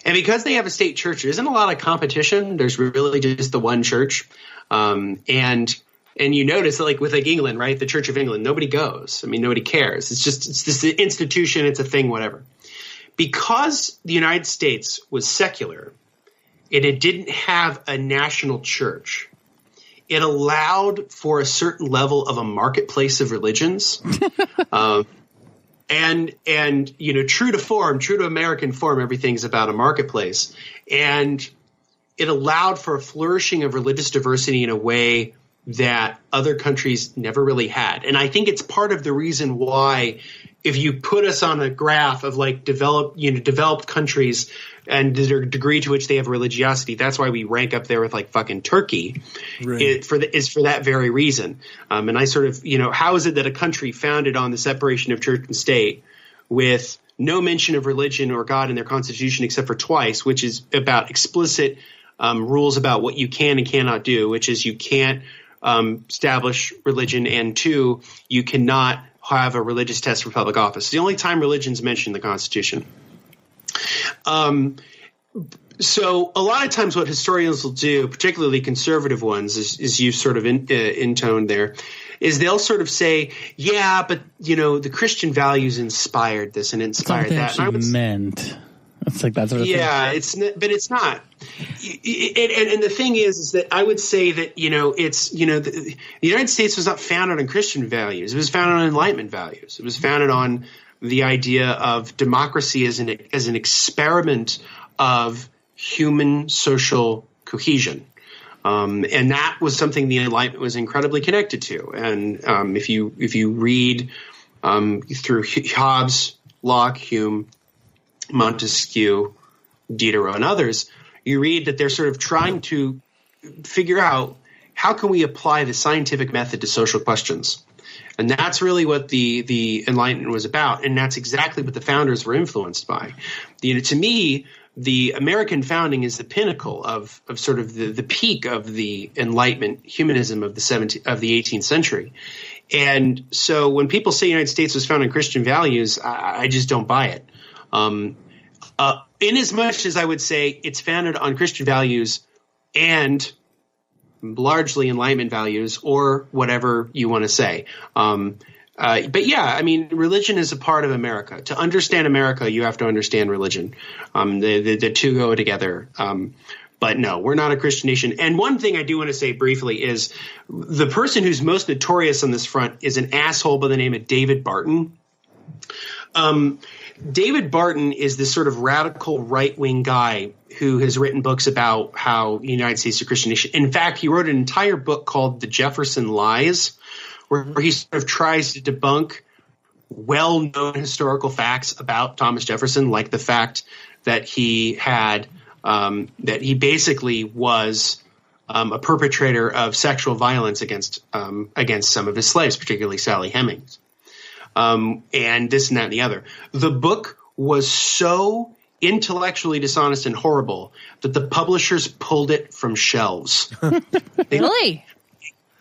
And because they have a state church, there isn't a lot of competition. There's really just the one church. And you notice that with England, right? The Church of England, nobody goes. I mean, nobody cares. It's this institution. It's a thing, whatever. Because the United States was secular and it didn't have a national church, it allowed for a certain level of a marketplace of religions. And true to form, true to American form, everything's about a marketplace. And it allowed for a flourishing of religious diversity in a way that other countries never really had. And I think it's part of the reason why, if you put us on a graph of developed countries and the degree to which they have religiosity, that's why we rank up there with fucking Turkey. Right. Is for that very reason. And I sort of, how is it that a country founded on the separation of church and state with no mention of religion or God in their constitution except for twice, which is about explicit rules about what you can and cannot do, which is you can't establish religion, and 2, you cannot have a religious test for public office. It's the only time religion's mentioned in the Constitution. So a lot of times what historians will do, particularly conservative ones, is you sort of intoned there, is they'll sort of say, yeah, but the Christian values inspired this and inspired that. Actually meant. It's like that sort of thing. Yeah, but it's not. And the thing is that I would say that the United States was not founded on Christian values. It was founded on Enlightenment values. It was founded on the idea of democracy as an experiment of human social cohesion. And that was something the Enlightenment was incredibly connected to. And if you read through Hobbes, Locke, Hume, Montesquieu, Diderot, and others, you read that they're sort of trying to figure out how can we apply the scientific method to social questions. And that's really what the Enlightenment was about, and that's exactly what the founders were influenced by. To me, the American founding is the pinnacle of sort of the peak of the Enlightenment humanism of the 18th century. And so when people say the United States was founded on Christian values, I just don't buy it. In as much as I would say it's founded on Christian values and largely Enlightenment values, or whatever you want to say. But yeah, I mean, religion is a part of America. To understand America, you have to understand religion. The two go together. But no, we're not a Christian nation. And one thing I do want to say briefly is the person who's most notorious on this front is an asshole by the name of David Barton. David Barton is this sort of radical right-wing guy who has written books about how the United States is a Christian nation. In fact, he wrote an entire book called The Jefferson Lies, where he sort of tries to debunk well-known historical facts about Thomas Jefferson, like the fact that he had that he basically was a perpetrator of sexual violence against some of his slaves, particularly Sally Hemings. And this and that and the other. The book was so intellectually dishonest and horrible that the publishers pulled it from shelves. Really?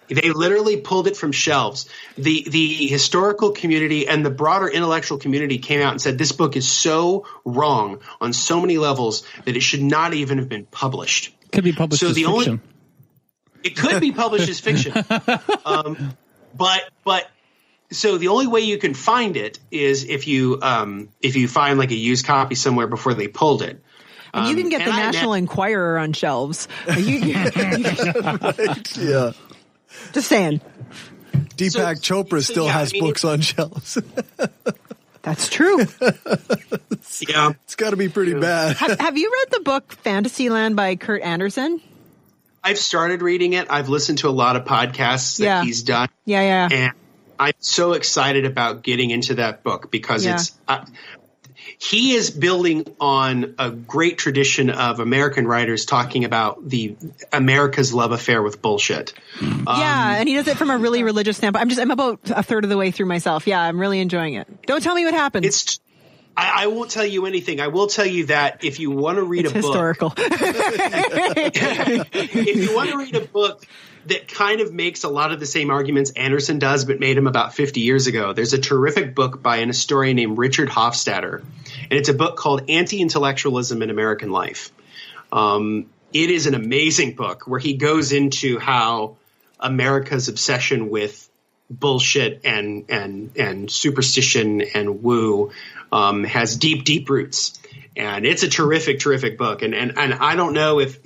They literally pulled it from shelves. The historical community and the broader intellectual community came out and said this book is so wrong on so many levels that it should not even have been published. Could be published as fiction. It could be published as fiction. But so the only way you can find it is if you find like a used copy somewhere before they pulled it. And you can get the National Enquirer on shelves. Right, yeah. Just saying. Deepak Chopra still has books on shelves. That's true. Yeah. It's got to be pretty bad. Have you read the book Fantasyland by Kurt Anderson? I've started reading it. I've listened to a lot of podcasts that he's done. Yeah. And I'm so excited about getting into that book because he is building on a great tradition of American writers talking about America's love affair with bullshit. And he does it from a really religious standpoint. I'm about a third of the way through myself. Yeah, I'm really enjoying it. Don't tell me what happens. I won't tell you anything. I will tell you that if you want to read a book, historical. If you want to read a book that kind of makes a lot of the same arguments Anderson does, but made him about 50 years ago, there's a terrific book by an historian named Richard Hofstadter, and it's a book called Anti-Intellectualism in American Life. It is an amazing book where he goes into how America's obsession with bullshit and superstition and woo has deep roots, and it's a terrific book. And I don't know if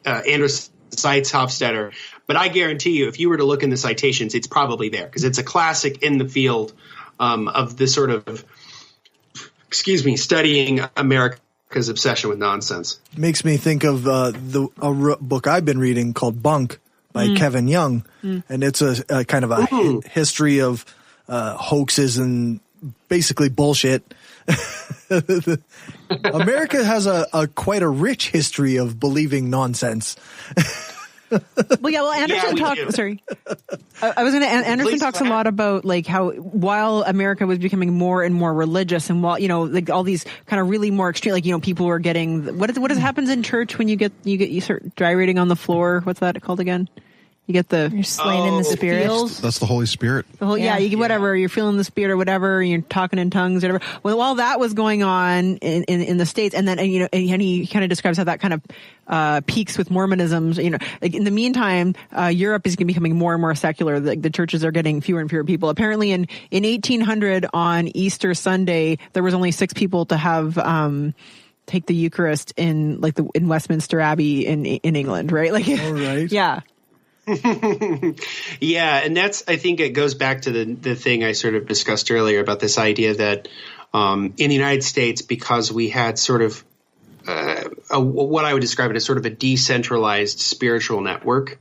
Anderson cites Hofstadter, but I guarantee you, if you were to look in the citations, it's probably there because it's a classic in the field of this sort of studying America's obsession with nonsense. Makes me think of a book I've been reading called Bunk by Kevin Young, and it's a kind of a history of hoaxes and basically bullshit. America has quite a rich history of believing nonsense. Anderson talks. Sorry, I was going to. Anderson talks a lot about like how while America was becoming more and more religious, and while like all these kind of really more extreme, like people were getting what happens in church when you start gyrating on the floor. What's that called again? You're slain in the spirit. That's the Holy Spirit. You get whatever, you're feeling the spirit or whatever, you're talking in tongues or whatever. Well, while that was going on in the States, and then, and he kind of describes how that kind of peaks with Mormonism. Like in the meantime, Europe is becoming more and more secular. The churches are getting fewer and fewer people. Apparently in 1800 on Easter Sunday, there was only 6 people to have, take the Eucharist in Westminster Abbey in England, right? Like, all right. Yeah. Yeah, and I think it goes back to the thing I sort of discussed earlier about this idea that in the United States, because we had sort of what I would describe it as sort of a decentralized spiritual network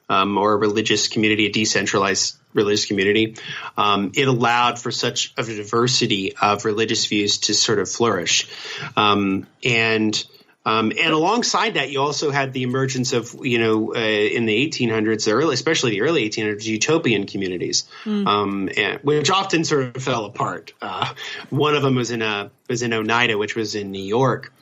or a religious community, a decentralized religious community, it allowed for such a diversity of religious views to sort of flourish. And alongside that, you also had the emergence of, in the 1800s, especially the early 1800s, utopian communities, which often sort of fell apart. One of them was in Oneida, which was in New York,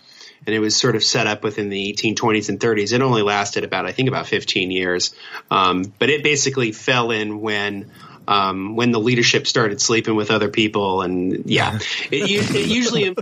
and it was sort of set up within the 1820s and 30s. It only lasted about 15 years, but it basically fell in when the leadership started sleeping with other people, and it usually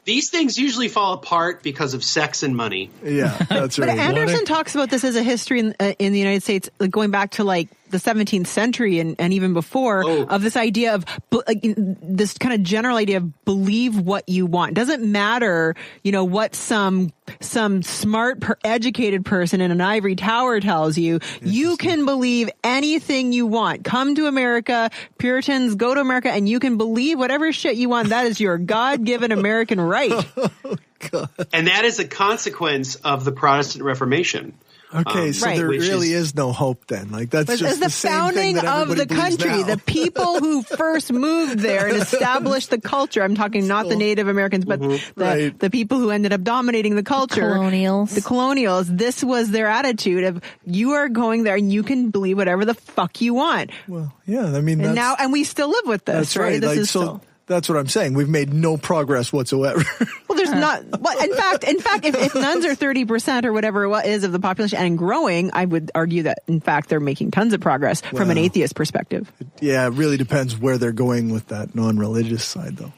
these things usually fall apart because of sex and money. Yeah, that's right. But Anderson talks about this as a history in the United States, like going back to like the 17th century and even before, of this idea of this kind of general idea of believe what you want. Doesn't matter, what some smart, educated person in an ivory tower tells you. You can believe anything you want. Come to America, Puritans, go to America, and you can believe whatever shit you want. That is your God-given American right. God. And that is a consequence of the Protestant Reformation. Okay, so there really is no hope then. Like that's just the founding of the country. The people who first moved there and established the culture. I'm talking not the Native Americans, but the people who ended up dominating the culture. The colonials. This was their attitude of you are going there and you can believe whatever the fuck you want. Well, yeah, I mean, and we still live with this, that's right? This is still. That's what I'm saying. We've made no progress whatsoever. Well, there's not. Well, in fact, if nuns are 30% or whatever it is of the population and growing, I would argue that in fact they're making tons of progress from an atheist perspective. Yeah, it really depends where they're going with that non-religious side, though.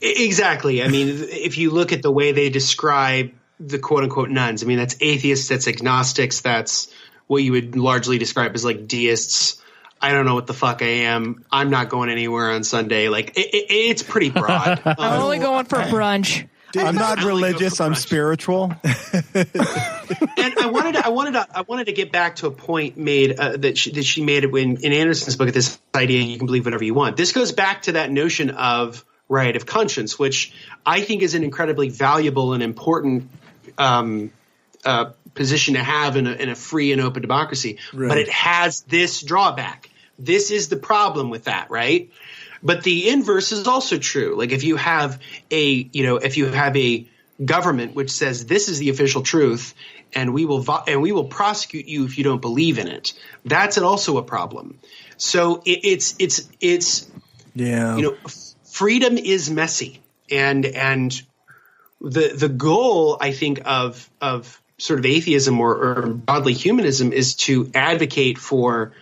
Exactly. I mean, if you look at the way they describe the quote-unquote nuns, I mean, that's atheists, that's agnostics, that's what you would largely describe as like deists. I don't know what the fuck I am. I'm not going anywhere on Sunday. Like it's pretty broad. I'm only going for brunch. I'm not religious. I'm spiritual. And I wanted to get back to a point made that she made in Anderson's book. This idea you can believe whatever you want. This goes back to that notion of right of conscience, which I think is an incredibly valuable and important position to have in a free and open democracy. Right. But it has this drawback. This is the problem with that, right? But the inverse is also true. Like if you have a government which says this is the official truth, and we will prosecute you if you don't believe in it, that's also a problem. So it's freedom is messy, and the goal, I think, of sort of atheism or broadly humanism is to advocate for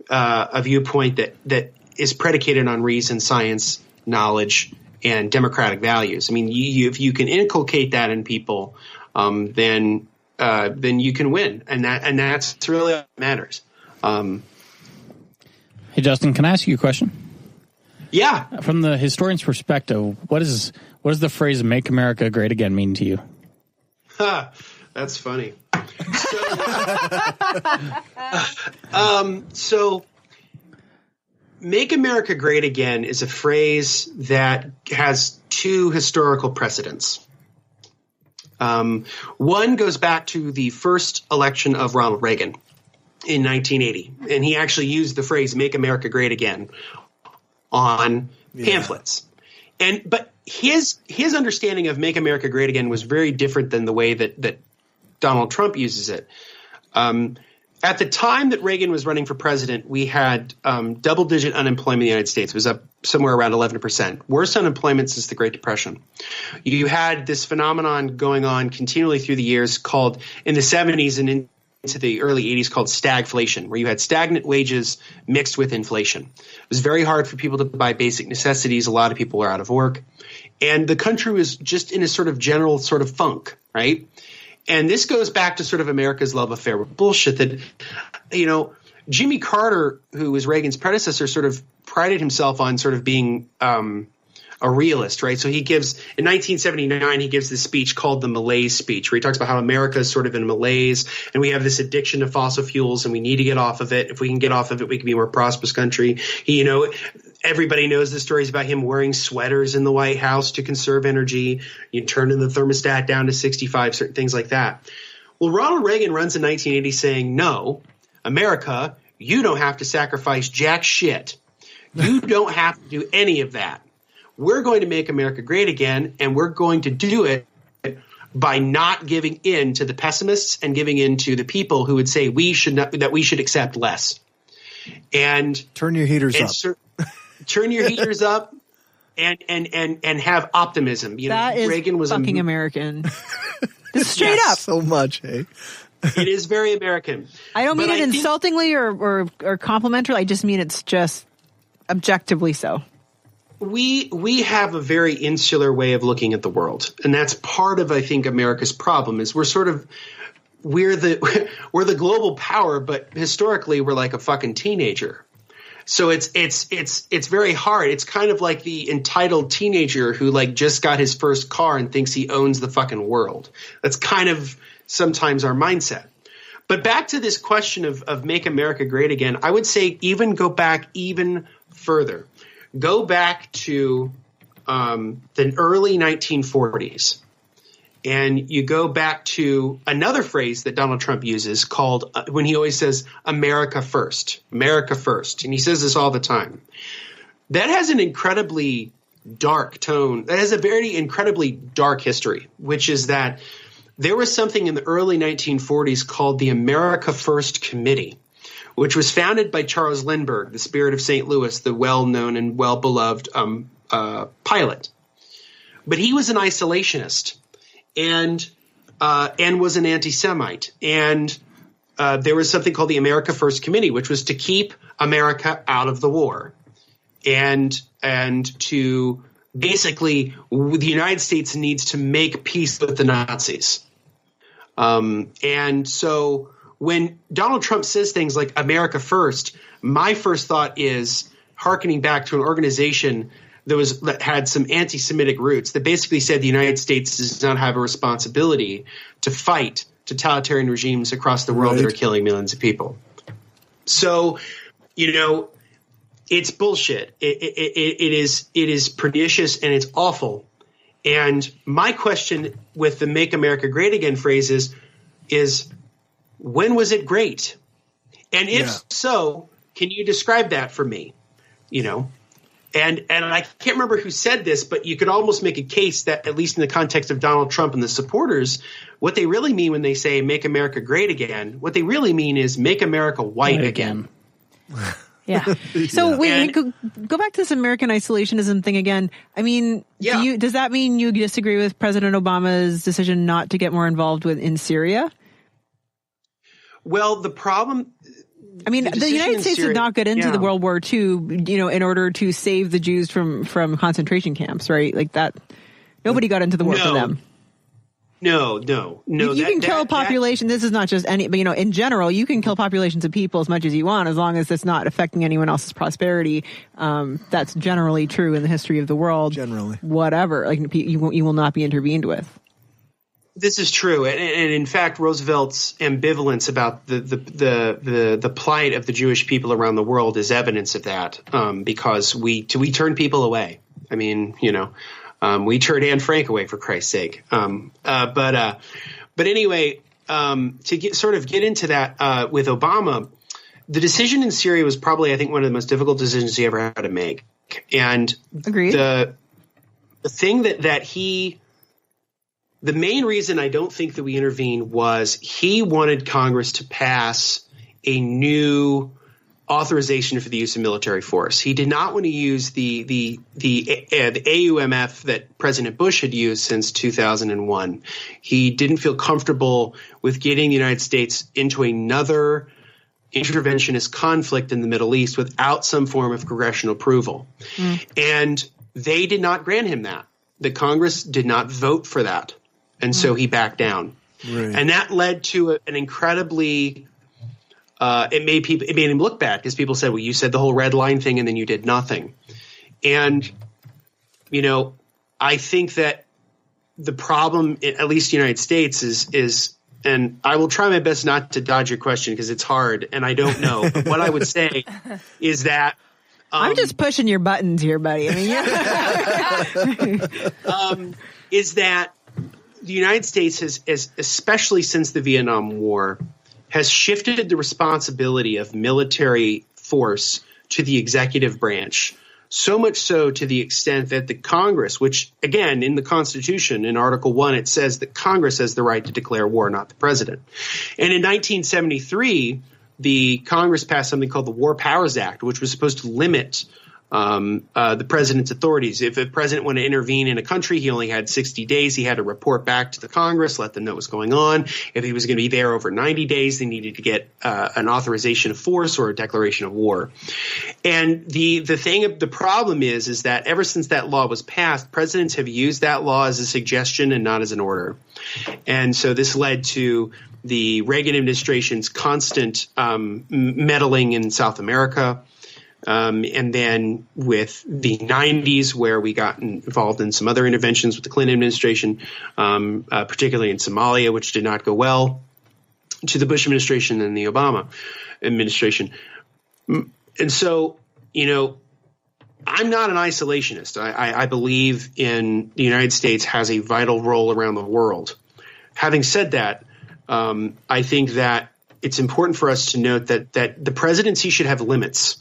a viewpoint that is predicated on reason, science, knowledge, and democratic values. I mean, if you can inculcate that in people, then you can win, and that's really what matters. Hey, Justin, can I ask you a question? Yeah. From the historian's perspective, what does the phrase "Make America Great Again" mean to you? That's funny. So "Make America Great Again" is a phrase that has two historical precedents. One goes back to the first election of Ronald Reagan in 1980, and he actually used the phrase "Make America Great Again" on pamphlets. But his understanding of "Make America Great Again" was very different than the way that Donald Trump uses it. At the time that Reagan was running for president, we had double-digit unemployment in the United States. It was up somewhere around 11%. Worst unemployment since the Great Depression. You had this phenomenon going on continually through the years called, in the 70s and into the early 80s, called stagflation, where you had stagnant wages mixed with inflation. It was very hard for people to buy basic necessities. A lot of people were out of work. And the country was just in a sort of general sort of funk, right? And this goes back to sort of America's love affair with bullshit that, Jimmy Carter, who was Reagan's predecessor, sort of prided himself on sort of being a realist, right? So in 1979, he gives this speech called the Malaise speech, where he talks about how America is sort of in a malaise, and we have this addiction to fossil fuels, and we need to get off of it. If we can get off of it, we can be a more prosperous country. Everybody knows the stories about him wearing sweaters in the White House to conserve energy. You turn the thermostat down to 65, certain things like that. Well, Ronald Reagan runs in 1980 saying, no, America, you don't have to sacrifice jack shit. You don't have to do any of that. We're going to make America great again, and we're going to do it by not giving in to the pessimists and giving in to the people who would say we should accept less. And turn your heaters up. Turn your heaters up and have optimism. That is Reagan was fucking American. Straight up. So much, hey? It is very American. I don't mean it insultingly or complimentary. I just mean it's just objectively so. We have a very insular way of looking at the world, and that's part of, I think, America's problem. Is we're the global power, but historically we're like a fucking teenager. So it's very hard. It's kind of like the entitled teenager who just got his first car and thinks he owns the fucking world. That's kind of sometimes our mindset. But back to this question of Make America Great Again, I would say go back even further. Go back to the early 1940s. And you go back to another phrase that Donald Trump uses called when he always says America first, America first. And he says this all the time. That has an incredibly dark tone. That has a very incredibly dark history, which is that there was something in the early 1940s called the America First Committee, which was founded by Charles Lindbergh, the spirit of St. Louis, the well-known and well-beloved pilot. But he was an isolationist. And was an anti-Semite. And there was something called the America First Committee, which was to keep America out of the war. And to basically the United States needs to make peace with the Nazis. And so when Donald Trump says things like America First, my first thought is hearkening back to an organization that had some anti-Semitic roots that basically said the United States does not have a responsibility to fight totalitarian regimes across the world that are killing millions of people. So, it's bullshit. It is pernicious and it's awful. And my question with the Make America Great Again phrase is when was it great? And if so, can you describe that for me? And I can't remember who said this, but you could almost make a case that, at least in the context of Donald Trump and the supporters, what they really mean when they say make America great again, what they really mean is make America white again. Yeah. So wait, go back to this American isolationism thing again. I mean, does that mean you disagree with President Obama's decision not to get more involved in Syria? Well, the problem... I mean, the United States did not get into the World War II, in order to save the Jews from concentration camps, right? Like that. Nobody got into the war for them. No. You can kill population. This is not just any, but in general, you can kill populations of people as much as you want, as long as it's not affecting anyone else's prosperity. That's generally true in the history of the world. Generally, whatever, like you will not be intervened with. This is true, and in fact, Roosevelt's ambivalence about the plight of the Jewish people around the world is evidence of that, because we turn people away. I mean, we turned Anne Frank away, for Christ's sake. But anyway, to get into that with Obama, the decision in Syria was probably, I think, one of the most difficult decisions he ever had to make. And agreed. The thing that he. The main reason I don't think that we intervened was he wanted Congress to pass a new authorization for the use of military force. He did not want to use the AUMF that President Bush had used since 2001. He didn't feel comfortable with getting the United States into another interventionist conflict in the Middle East without some form of congressional approval. And they did not grant him that. The Congress did not vote for that. And so he backed down. Right. And that led to an incredibly it made him look bad, because people said, well, you said the whole red line thing and then you did nothing. And, I think that the problem, at least in the United States, is and I will try my best not to dodge your question because it's hard and I don't know. But what I would say is that I'm just pushing your buttons here, buddy. I mean, is that the United States has, especially since the Vietnam War, has shifted the responsibility of military force to the executive branch, so much so to the extent that the Congress, which, again, in the Constitution, in Article 1, it says that Congress has the right to declare war, not the president. And in 1973, the Congress passed something called the War Powers Act, which was supposed to limit the president's authorities. If a president wanted to intervene in a country, he only had 60 days. He had to report back to the Congress, let them know what's going on. If he was going to be there over 90 days, they needed to get an authorization of force or a declaration of war. And the problem is that ever since that law was passed, presidents have used that law as a suggestion and not as an order. And so this led to the Reagan administration's constant meddling in South America. And then with the 90s, where we got involved in some other interventions with the Clinton administration, particularly in Somalia, which did not go well, to the Bush administration and the Obama administration. And so, I'm not an isolationist. I believe in the United States has a vital role around the world. Having said that, I think that it's important for us to note that the presidency should have limits.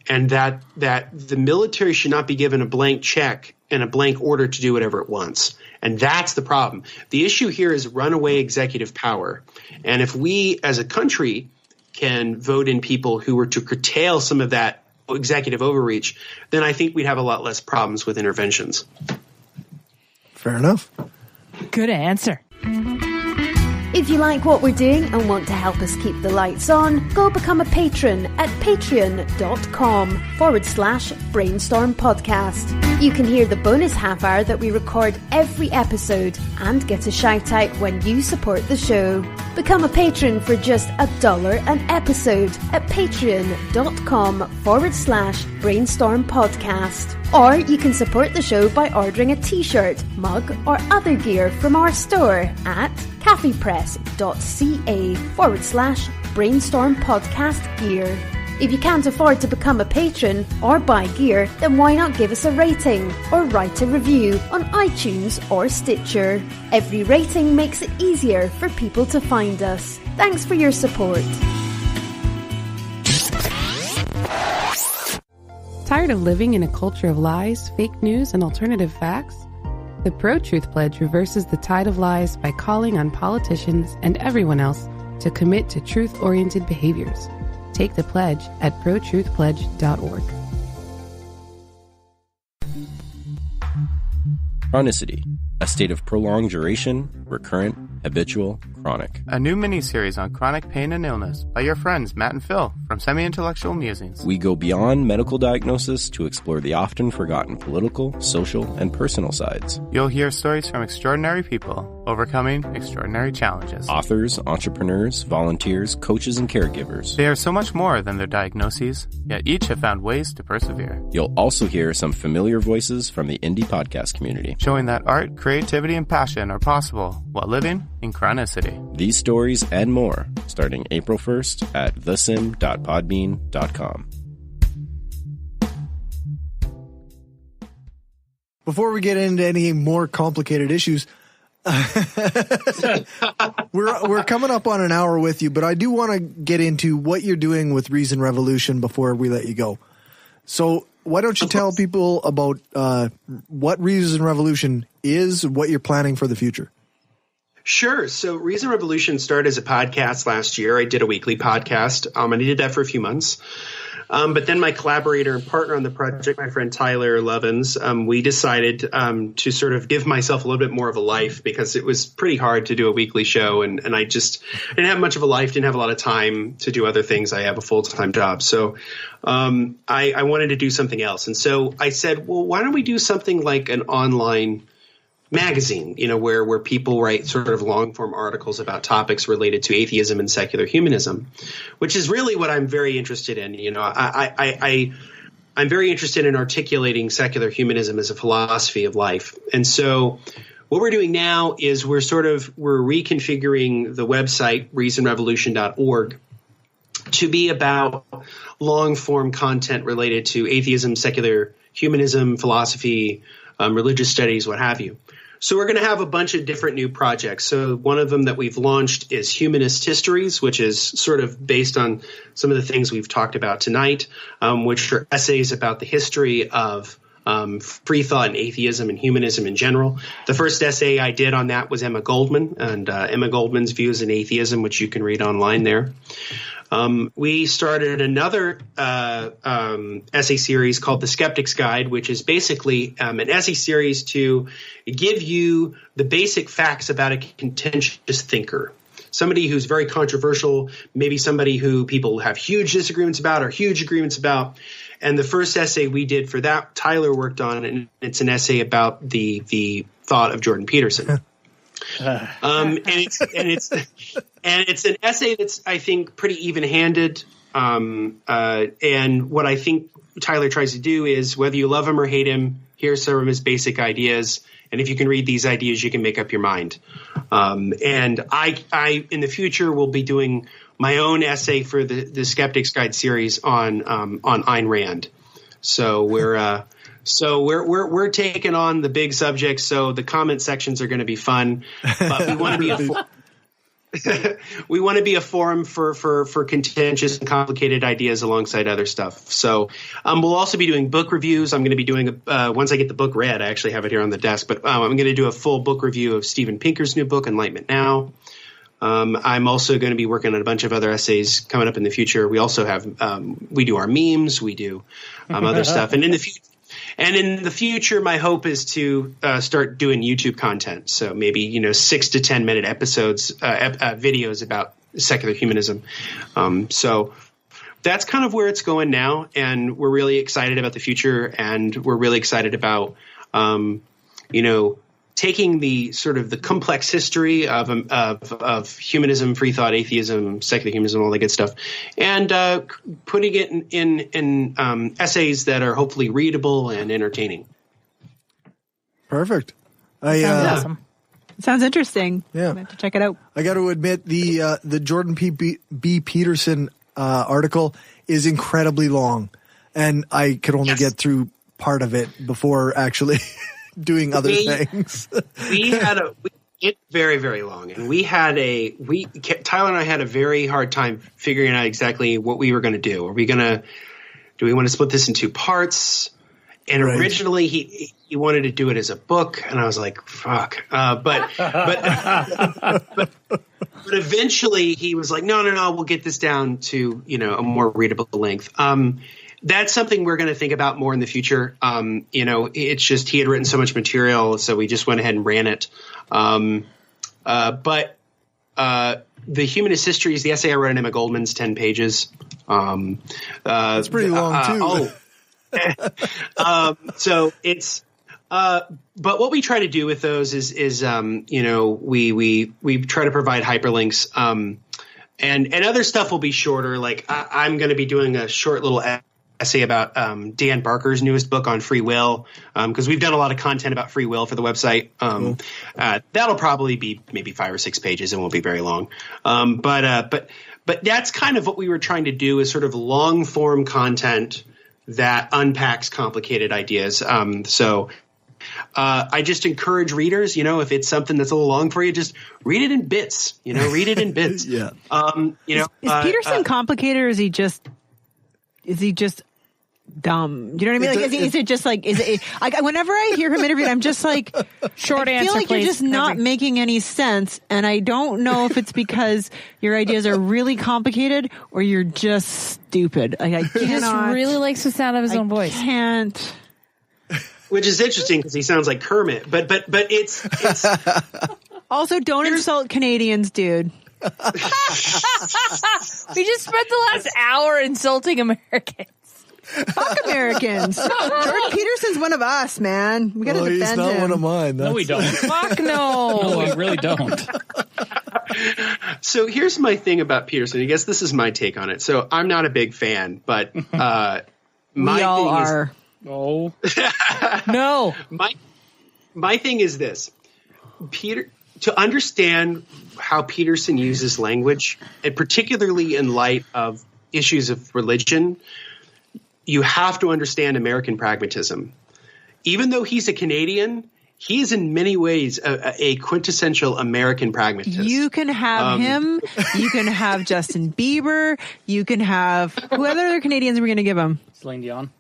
And that the military should not be given a blank check and a blank order to do whatever it wants. And that's the problem. The issue here is runaway executive power. And if we as a country can vote in people who were to curtail some of that executive overreach, then I think we'd have a lot less problems with interventions. Fair enough. Good answer. If you like what we're doing and want to help us keep the lights on, go become a patron at patreon.com/Brainstorm Podcast. You can hear the bonus half hour that we record every episode and get a shout out when you support the show. Become a patron for just $1 an episode at patreon.com/Brainstorm Podcast. Or you can support the show by ordering a t-shirt, mug or other gear from our store at caffeepress.ca/Brainstorm Podcast Gear. If you can't afford to become a patron or buy gear, then why not give us a rating or write a review on iTunes or Stitcher? Every rating makes it easier for people to find us. Thanks for your support. Tired of living in a culture of lies, fake news, and alternative facts? The Pro-Truth Pledge reverses the tide of lies by calling on politicians and everyone else to commit to truth-oriented behaviors. Take the pledge at protruthpledge.org. Chronicity, a state of prolonged duration, recurrent, habitual, chronic. A new mini-series on chronic pain and illness by your friends Matt and Phil from Semi-Intellectual Musings. We go beyond medical diagnosis to explore the often forgotten political, social, and personal sides. You'll hear stories from extraordinary people overcoming extraordinary challenges. Authors, entrepreneurs, volunteers, coaches, and caregivers. They are so much more than their diagnoses, yet each have found ways to persevere. You'll also hear some familiar voices from the indie podcast community, showing that art, creativity, and passion are possible while living in chronicity. These stories and more, starting April 1st at thesim.podbean.com. Before we get into any more complicated issues, we're coming up on an hour with you, but I do want to get into what you're doing with Reason Revolution before we let you go. So why don't you tell people about what Reason Revolution is, what you're planning for the future? Sure. So Reason Revolution started as a podcast last year. I did a weekly podcast, and I did that for a few months. But then my collaborator and partner on the project, my friend Tyler Lovins, we decided to sort of give myself a little bit more of a life because it was pretty hard to do a weekly show. And I didn't have much of a life, didn't have a lot of time to do other things. I have a full-time job. So I wanted to do something else. And so I said, well, why don't we do something like an online magazine, where people write sort of long form articles about topics related to atheism and secular humanism, which is really what I'm very interested in. I'm very interested in articulating secular humanism as a philosophy of life. And so what we're doing now is we're reconfiguring the website reasonrevolution.org to be about long form content related to atheism, secular humanism, philosophy, religious studies, what have you. So we're going to have a bunch of different new projects. So one of them that we've launched is Humanist Histories, which is sort of based on some of the things we've talked about tonight, which are essays about the history of free thought and atheism and humanism in general. The first essay I did on that was Emma Goldman and Emma Goldman's views in atheism, which you can read online there. We started another essay series called The Skeptic's Guide, which is basically an essay series to give you the basic facts about a contentious thinker. Somebody who's very controversial, maybe somebody who people have huge disagreements about or huge agreements about. And the first essay we did for that, Tyler worked on, and it's an essay about the thought of Jordan Peterson. And it's an essay that's, I think, pretty even-handed. And what I think Tyler tries to do is, whether you love him or hate him, here's some of his basic ideas. And if you can read these ideas, you can make up your mind. And I in the future will be doing my own essay for the Skeptic's Guide series on Ayn Rand. So we're taking on the big subjects. So the comment sections are going to be fun, but we want to be a forum for contentious and complicated ideas alongside other stuff. So we'll also be doing book reviews. I'm going to be doing once I get the book read. I actually have it here on the desk, but I'm going to do a full book review of Steven Pinker's new book, Enlightenment Now. I'm also going to be working on a bunch of other essays coming up in the future. We also have we do our memes, we do other stuff, and in the future, my hope is to start doing YouTube content. So maybe 6 to 10 minute episodes, videos about secular humanism. So that's kind of where it's going now, and we're really excited about the future, and we're really excited about taking the sort of the complex history of humanism, free thought, atheism, secular humanism, all that good stuff, and putting it in essays that are hopefully readable and entertaining. Perfect. Sounds awesome. It sounds interesting. Yeah, I'm going to have to check it out. I got to admit, the Jordan B. Peterson article is incredibly long, and I could only get through part of it before actually doing other things. It's very, very long, and Tyler and I had a very hard time figuring out exactly what we were going to do. Do we want to split this in two parts? And originally he wanted to do it as a book, and I was like, fuck. But eventually he was like, no, we'll get this down to, a more readable length. That's something we're going to think about more in the future. It's just he had written so much material, so we just went ahead and ran it. But the Humanist Histories, the essay I wrote on Emma Goldman's 10 pages. It's pretty long too. So it's but what we try to do with those is we try to provide hyperlinks, and other stuff will be shorter. Like I'm going to be doing a short little essay about Dan Barker's newest book on free will, because we've done a lot of content about free will for the website. That'll probably be maybe 5 or 6 pages and won't be very long. But that's kind of what we were trying to do, is sort of long form content that unpacks complicated ideas. So I just encourage readers, if it's something that's a little long for you, just read it in bits. Read it in bits. Yeah. Is Peterson complicated, or is he just dumb? Do you know what I mean? Is it just like, whenever I hear him interviewed, I'm just like, short I answer, feel like please. you're just not making any sense. And I don't know if it's because your ideas are really complicated or you're just stupid. Like, he just really likes the sound of his own voice. Can't. Which is interesting because he sounds like Kermit, but it's also don't insult Canadians, dude. We just spent the last hour insulting Americans. Fuck Americans. Jordan Peterson's one of us, man. We gotta defend him. He's not one of mine. No, we don't. Fuck no. No, we really don't. So here's my thing about Peterson. I guess this is my take on it. So I'm not a big fan, but we all are. No. No. My thing is this. To understand how Peterson uses language, and particularly in light of issues of religion, you have to understand American pragmatism. Even though he's a Canadian, he is in many ways a quintessential American pragmatist. You can have him. You can have Justin Bieber. You can have who other Canadians are we going to give him? Celine Dion.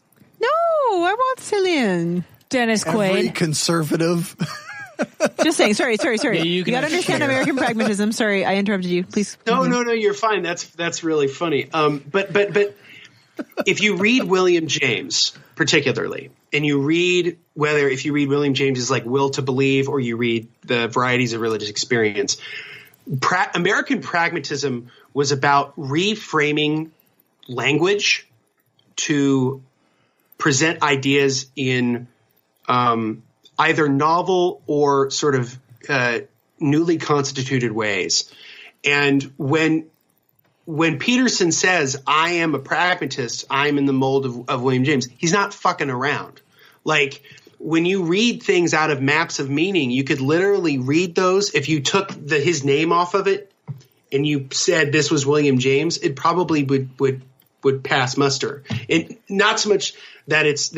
No, I want Celine. Dennis Every Quaid. conservative. Just saying. Sorry. Yeah, you got to understand American pragmatism. Sorry, I interrupted you. Please. No, you're fine. That's really funny. But if you read William James particularly, and if you read William James's like Will to Believe, or you read The Varieties of Religious Experience, American pragmatism was about reframing language to present ideas in either novel or sort of newly constituted ways. And when Peterson says, I am a pragmatist, I'm in the mold of William James, he's not fucking around. Like, when you read things out of Maps of Meaning, you could literally read those. If you took his name off of it and you said this was William James, it probably would pass muster. And not so much that it's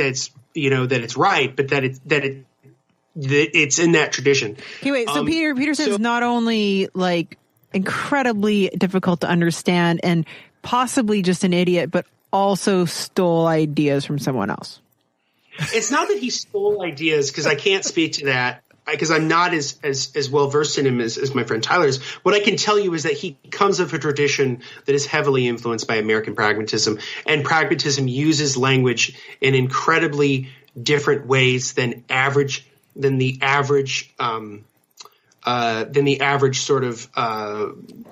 right, but that it's in that tradition. Okay, wait. So Peterson's not only like incredibly difficult to understand and possibly just an idiot, but also stole ideas from someone else. It's not that he stole ideas, because I can't speak to that, because I'm not as well versed in him as my friend Tyler is. What I can tell you is that he comes of a tradition that is heavily influenced by American pragmatism, and pragmatism uses language in incredibly different ways than the average sort of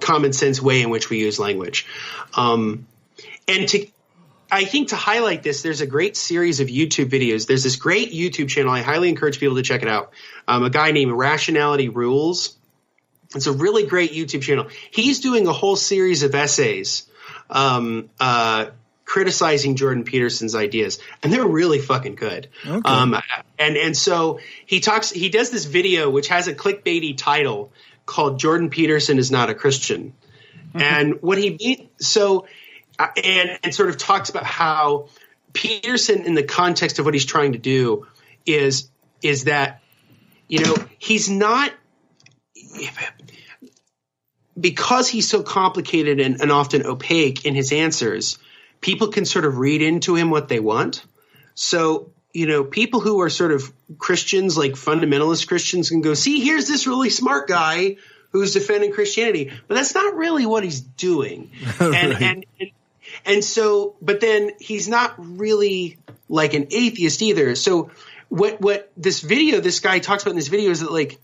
common sense way in which we use language. I think to highlight this, there's a great series of YouTube videos. There's this great YouTube channel. I highly encourage people to check it out. A guy named Rationality Rules. It's a really great YouTube channel. He's doing a whole series of essays criticizing Jordan Peterson's ideas, and they're really fucking good. Okay. And so he does this video which has a clickbaity title called "Jordan Peterson is not a Christian," and what he and sort of talks about how Peterson, in the context of what he's trying to do, is that, he's not, because he's so complicated and often opaque in his answers, people can sort of read into him what they want. So, people who are sort of Christians, like fundamentalist Christians, can go, see, here's this really smart guy who's defending Christianity, but that's not really what he's doing. And so, but then he's not really like an atheist either. So what this guy talks about in this video is that, like,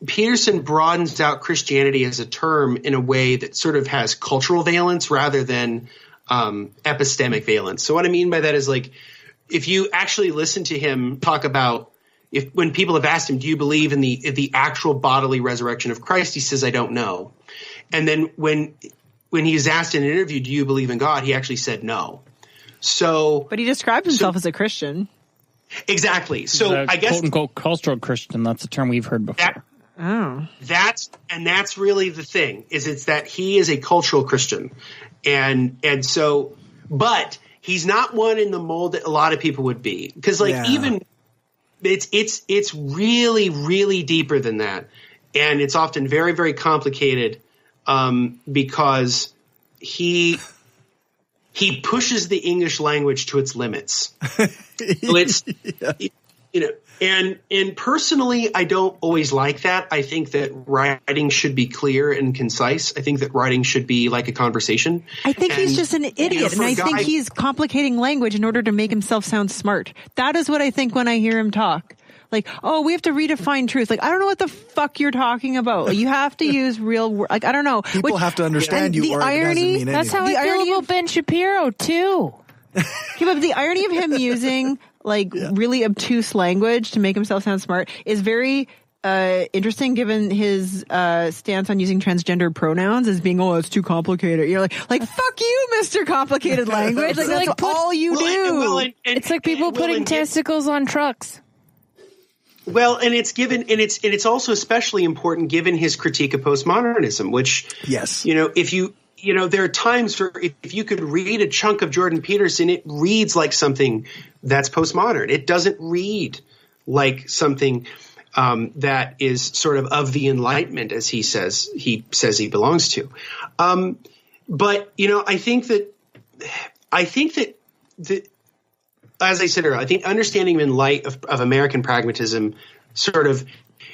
Peterson broadens out Christianity as a term in a way that sort of has cultural valence rather than epistemic valence. So what I mean by that is, like, if you actually listen to him talk about, when people have asked him, do you believe in the actual bodily resurrection of Christ? He says, I don't know. And then when he was asked in an interview, do you believe in God? He actually said no. So, but he describes himself as a Christian. Exactly. So I guess, quote unquote, cultural Christian. That's a term we've heard before. That's really the thing, it's that he is a cultural Christian. And so, but he's not one in the mold that a lot of people would be, because even it's really, really deeper than that. And it's often very, very complicated, because he pushes the English language to its limits. So it's, and personally, I don't always like that. I think that writing should be clear and concise. I think that writing should be like a conversation. I think he's just an idiot, and I think he's complicating language in order to make himself sound smart. That is what I think when I hear him talk. Like, oh, we have to redefine truth. Like, I don't know what the fuck you're talking about. You have to use real words. Like, I don't know. People have to understand you, or it doesn't mean anything. That's how I feel about Ben Shapiro, too. But the irony of him using, like, really obtuse language to make himself sound smart is very interesting, given his stance on using transgender pronouns as being, it's too complicated. You're like fuck you, Mr. Complicated Language. Like, that's all you do. It's like people putting testicles on trucks. Well, and it's also especially important given his critique of postmodernism, which, there are times where if you could read a chunk of Jordan Peterson, it reads like something that's postmodern. It doesn't read like something that is sort of the Enlightenment, as he says he belongs to. But I think that as I said earlier, I think understanding him in light of American pragmatism, sort of,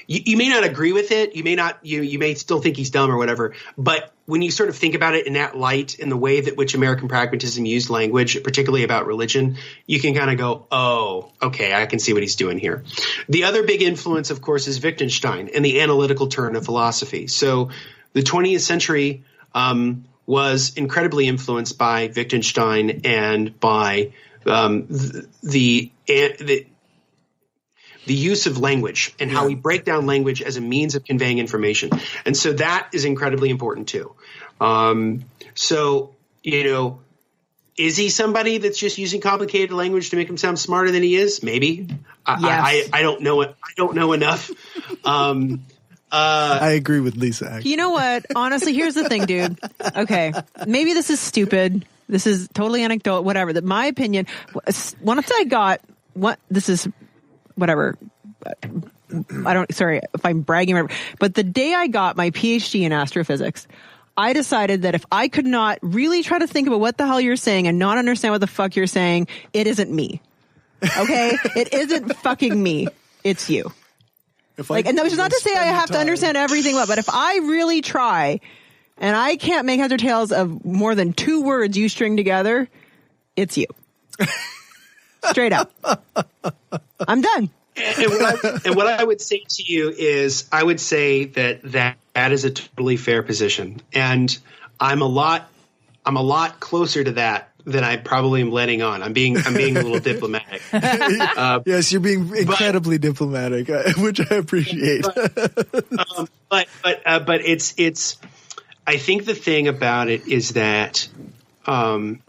you may not agree with it, you may still think he's dumb or whatever, but when you sort of think about it in that light, in the way that which American pragmatism used language, particularly about religion, you can kind of go, oh, okay, I can see what he's doing here. The other big influence, of course, is Wittgenstein and the analytical turn of philosophy. So the 20th century was incredibly influenced by Wittgenstein and by the use of language and how we break down language as a means of conveying information. And so that is incredibly important too. Is he somebody that's just using complicated language to make him sound smarter than he is? Maybe. I don't know it. I don't know enough. I agree with Lisa, actually. You know what? Honestly, here's the thing, dude. Okay. Maybe this is stupid. This is totally anecdotal, whatever. That my opinion, once I got this is whatever. Sorry if I'm bragging, but the day I got my PhD in astrophysics, I decided that if I could not really try to think about what the hell you're saying and not understand what the fuck you're saying, it isn't me. Okay? It isn't fucking me. It's you. And that was not to say I have to understand everything, but if I really try and I can't make heads or tails of more than 2 words you string together, it's you. Straight up. I'm done. And what I would say to you is, I would say that is a totally fair position, and I'm a lot closer to that than I probably am letting on. I'm being a little diplomatic. Yes, you're being incredibly diplomatic, which I appreciate. But it's. I think the thing about it is that the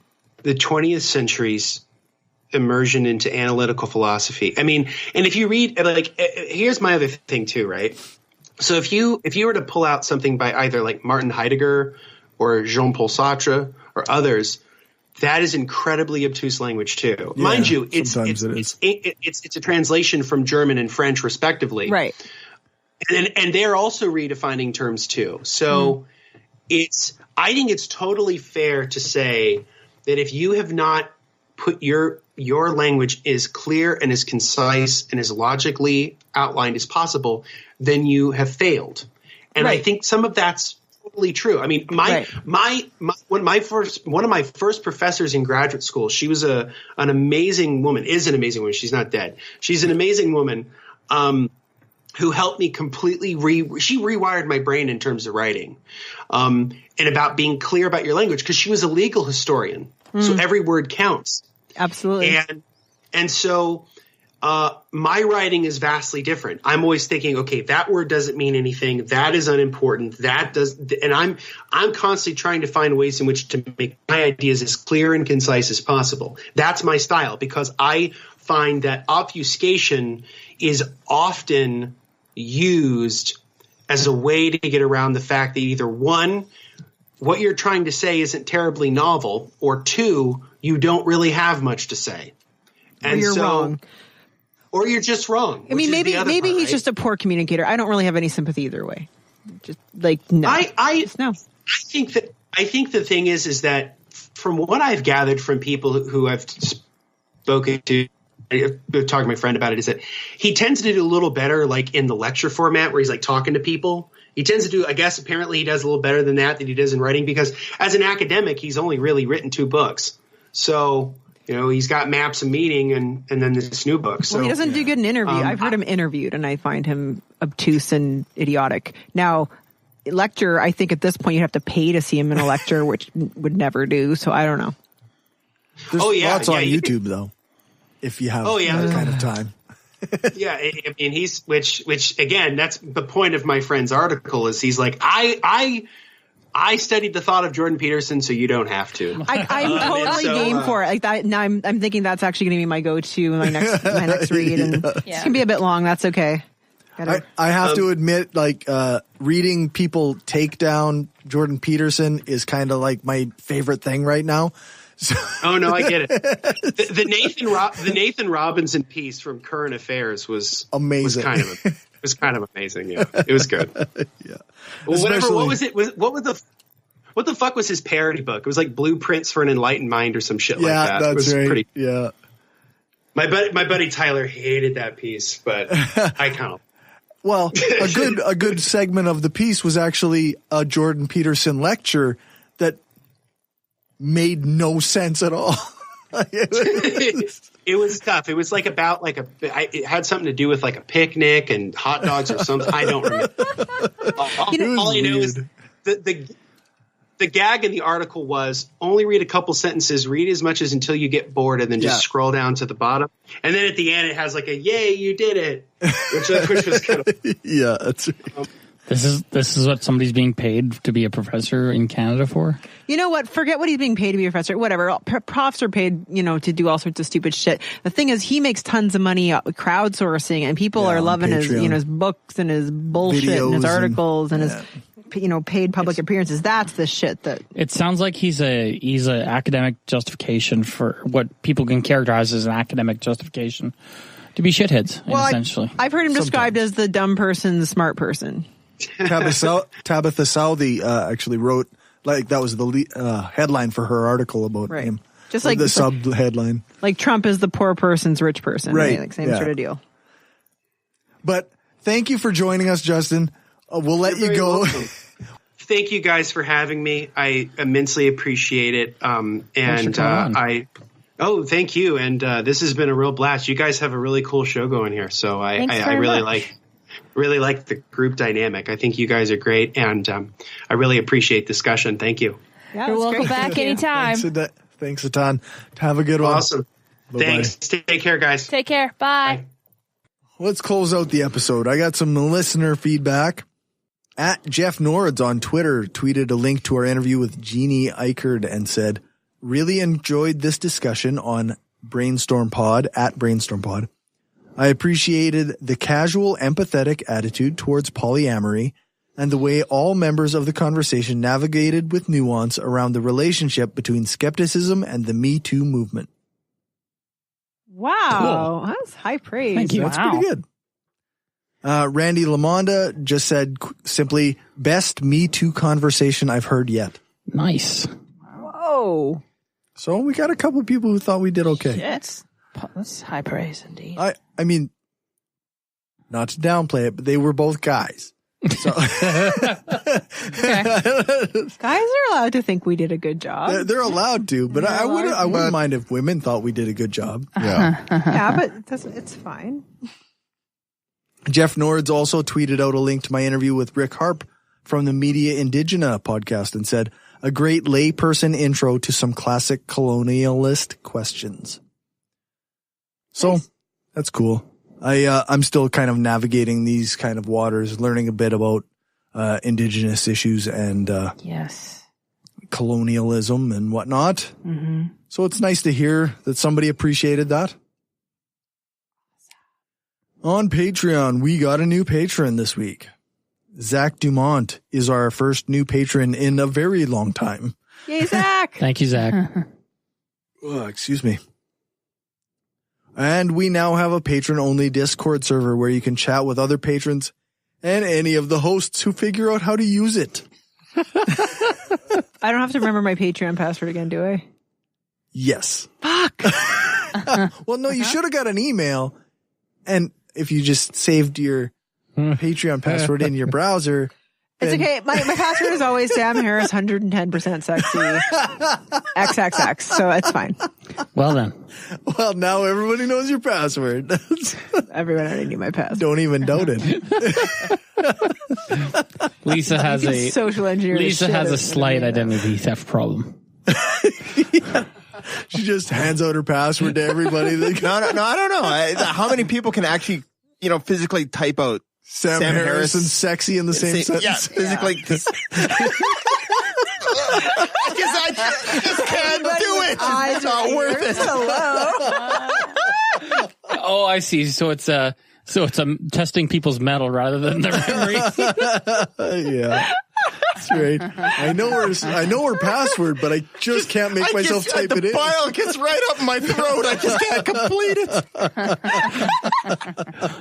20th century's immersion into analytical philosophy. I mean, and if you read, here's my other thing too, right? So if you were to pull out something by either like Martin Heidegger or Jean-Paul Sartre or others, that is incredibly obtuse language too. Yeah, mind you, it's a translation from German and French respectively. Right. And they're also redefining terms too. So I think it's totally fair to say that if you have not put your language as clear and as concise and as logically outlined as then you have failed. And I think some of that's totally true. I mean, one of my first professors in graduate school, she was an amazing woman, is an amazing woman. She's not dead. She's an amazing woman who helped me completely she rewired my brain in terms of writing and about being clear about your language, because she was a legal historian. So every word counts. Absolutely. And so my writing is vastly different. I'm always thinking, okay, that word doesn't mean anything. That is unimportant. And I'm constantly trying to find ways in which to make my ideas as clear and concise as possible. That's my style, because I find that obfuscation is often used as a way to get around the fact that either one, what you're trying to say isn't terribly novel, or two, you don't really have much to say. And or you're wrong. Or you're just wrong. I mean, maybe he's just a poor communicator. I don't really have any sympathy either way. Just like, no. I think the thing is that from what I've gathered from people who I've spoken to, I've talked to my friend about it, is that he tends to do a little better like in the lecture format where he's like talking to people. He tends to do, I guess, apparently he does a little better than he does in writing, because as an academic, he's only really written 2 books. So, he's got Maps and Meaning and then this new book. So he doesn't do good in interview. I've heard him interviewed, and I find him obtuse and idiotic. Now, lecture, I think at this point you have to pay to see him in a lecture, which would never do. So I don't know. There's lots on YouTube, though, if you have that kind of time. Yeah, I mean, which again, that's the point of my friend's article, is he's like, I studied the thought of Jordan Peterson, so you don't have to. I'm totally game for it. Like that. Now I'm thinking that's actually going to be my go-to, my next read, and it's gonna be a bit long. That's okay. I have to admit, like reading people take down Jordan Peterson is kind of like my favorite thing right now. So. Oh no, I get it. The Nathan Robinson piece from Current Affairs was amazing. Was kind of amazing. Yeah, it was good. Yeah. Well, whatever. What was it? What the fuck was his parody book? It was like Blueprints for an Enlightened Mind or some shit like that. That's it was right. Pretty. Yeah. My buddy Tyler hated that piece, but I kind of. Well, a good segment of the piece was actually a Jordan Peterson lecture that made no sense at all. It was tough. It was like about it had something to do with like a picnic and hot dogs or something. I don't remember. All I know is the gag in the article was only read a couple sentences, read as much as until you get bored, and then just scroll down to the bottom. And then at the end, it has like a "Yay, you did it," which was kind of that's right. This is what somebody's being paid to be a professor in Canada for? You know what? Forget what he's being paid to be a professor. Whatever. Profs are paid, to do all sorts of stupid shit. The thing is, he makes tons of money crowdsourcing, and people are loving his books and his bullshit and his articles and his paid public appearances. That's the shit that. It sounds like he's a academic justification for what people can characterize as an academic justification to be shitheads. Essentially, I've heard him described as the dumb person, the smart person. Tabitha Southey actually wrote, like, that was the headline for her article about him. Just like the sub headline. Like Trump is the poor person's rich person. Right. Like same sort of deal. But thank you for joining us, Justin. We'll let you go. Thank you guys for having me. I immensely appreciate it. Thank you. And this has been a real blast. You guys have a really cool show going here. So I really like the group dynamic. I think you guys are great, and I really appreciate discussion. Thank you. Yeah, you're welcome back anytime. Thanks a ton. Have a good one. Awesome. Bye-bye. Thanks. Take care, guys. Take care. Bye. Let's close out the episode. I got some listener feedback. At Jeff Nords on Twitter tweeted a link to our interview with Jeannie Eichard and said, really enjoyed this discussion on Brainstorm Pod at Brainstorm Pod. I appreciated the casual, empathetic attitude towards polyamory and the way all members of the conversation navigated with nuance around the relationship between skepticism and the Me Too movement. Wow. Cool. That's high praise. Thank you. That's pretty good. Randy Lamonda just said simply, best Me Too conversation I've heard yet. Nice. Whoa. So we got a couple of people who thought we did okay. Yes. That's high praise indeed. I mean, not to downplay it, but they were both guys. So Guys are allowed to think we did a good job. They're allowed to, but I wouldn't mind if women thought we did a good job. Yeah. Yeah, but it's fine. Jeff Nords also tweeted out a link to my interview with Rick Harp from the Media Indigena podcast and said, a great layperson intro to some classic colonialist questions. So nice. That's cool. I'm still kind of navigating these kind of waters, learning a bit about indigenous issues and yes, colonialism and whatnot. Mm-hmm. So it's nice to hear that somebody appreciated that. On Patreon, we got a new patron this week. Zach Dumont is our first new patron in a very long time. Yay, Zach! Thank you, Zach. Excuse me. And we now have a patron-only Discord server where you can chat with other patrons and any of the hosts who figure out how to use it. I don't have to remember my Patreon password again, do I? Yes. Fuck! Well, no, you should have got an email, and if you just saved your Patreon password in your browser... It's okay. My password is always Sam Harris 110% sexy XXX, so it's fine. Well then. Well, now everybody knows your password. Everyone already knew my password. Don't even doubt it. Lisa has a social engineer. Lisa has a slight identity theft problem. Yeah. She just hands out her password to everybody. No, I don't know. How many people can actually, physically type out Sam Harris and sexy in the same sentence? Yeah, physically. Because I just can't do it. It's not worth it. Oh, I see. So it's testing people's metal rather than their memory. Yeah, that's right. I know her password, but I just can't make myself type it in. The file gets right up my throat. I just can't complete it.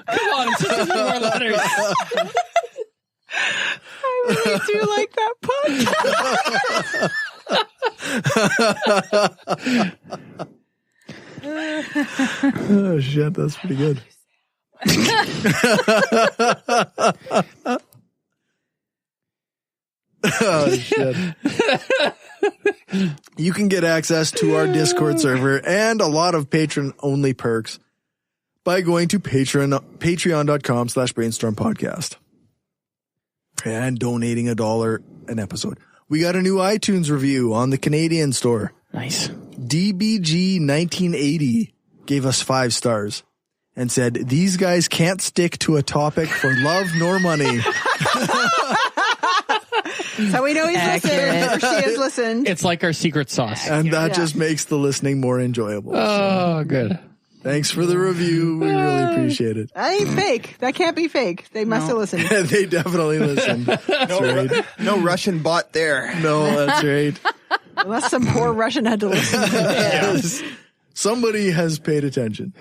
Come on, it's just more letters. I really do like that podcast. Oh shit, that's pretty good. Oh shit. You can get access to our Discord server and a lot of patron only perks by going to patreon.com/brainstormpodcast and donating $1 an episode. We got a new iTunes review on the Canadian store. Nice. DBG 1980 gave us 5 stars and said, these guys can't stick to a topic for love nor money. So we know he's listened, or she has listened. It's like our secret sauce. And that just makes the listening more enjoyable. Oh, good. Thanks for the review. We really appreciate it. That ain't fake. That can't be fake. They must have listened. They definitely listened. That's right. No Russian bot there. No, that's right. Unless some poor Russian had to listen. Yes. Somebody has paid attention.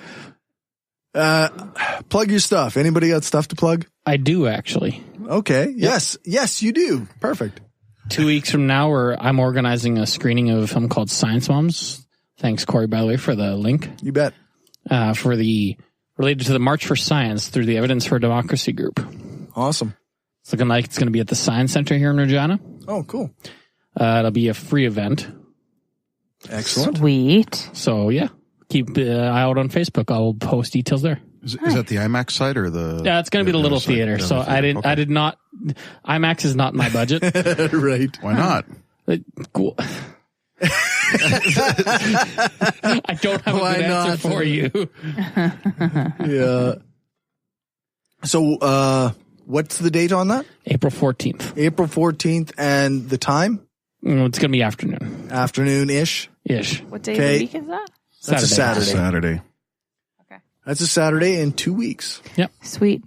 Plug your stuff. Anybody got stuff to plug? I do, actually. Okay. Yes. Yes, you do. Perfect. 2 weeks from now, I'm organizing a screening of a film called Science Moms. Thanks, Cory, by the way, for the link. You bet. Related to the March for Science through the Evidence for Democracy group. Awesome. It's looking like it's going to be at the Science Center here in Regina. Oh, cool. It'll be a free event. Excellent. Sweet. So, yeah. Keep an eye out on Facebook. I'll post details there. Is that the IMAX site or the? Yeah, it's going to be the little theater. So I did not. IMAX is not my budget. Right? Why not? Cool. I don't have a good answer for you. Yeah. So, what's the date on that? April 14th. April 14th, and the time? It's going to be afternoon. Afternoon-ish? Ish. What day of the week is that? That's a Saturday. Saturday. Okay. That's a Saturday in 2 weeks. Yep. Sweet.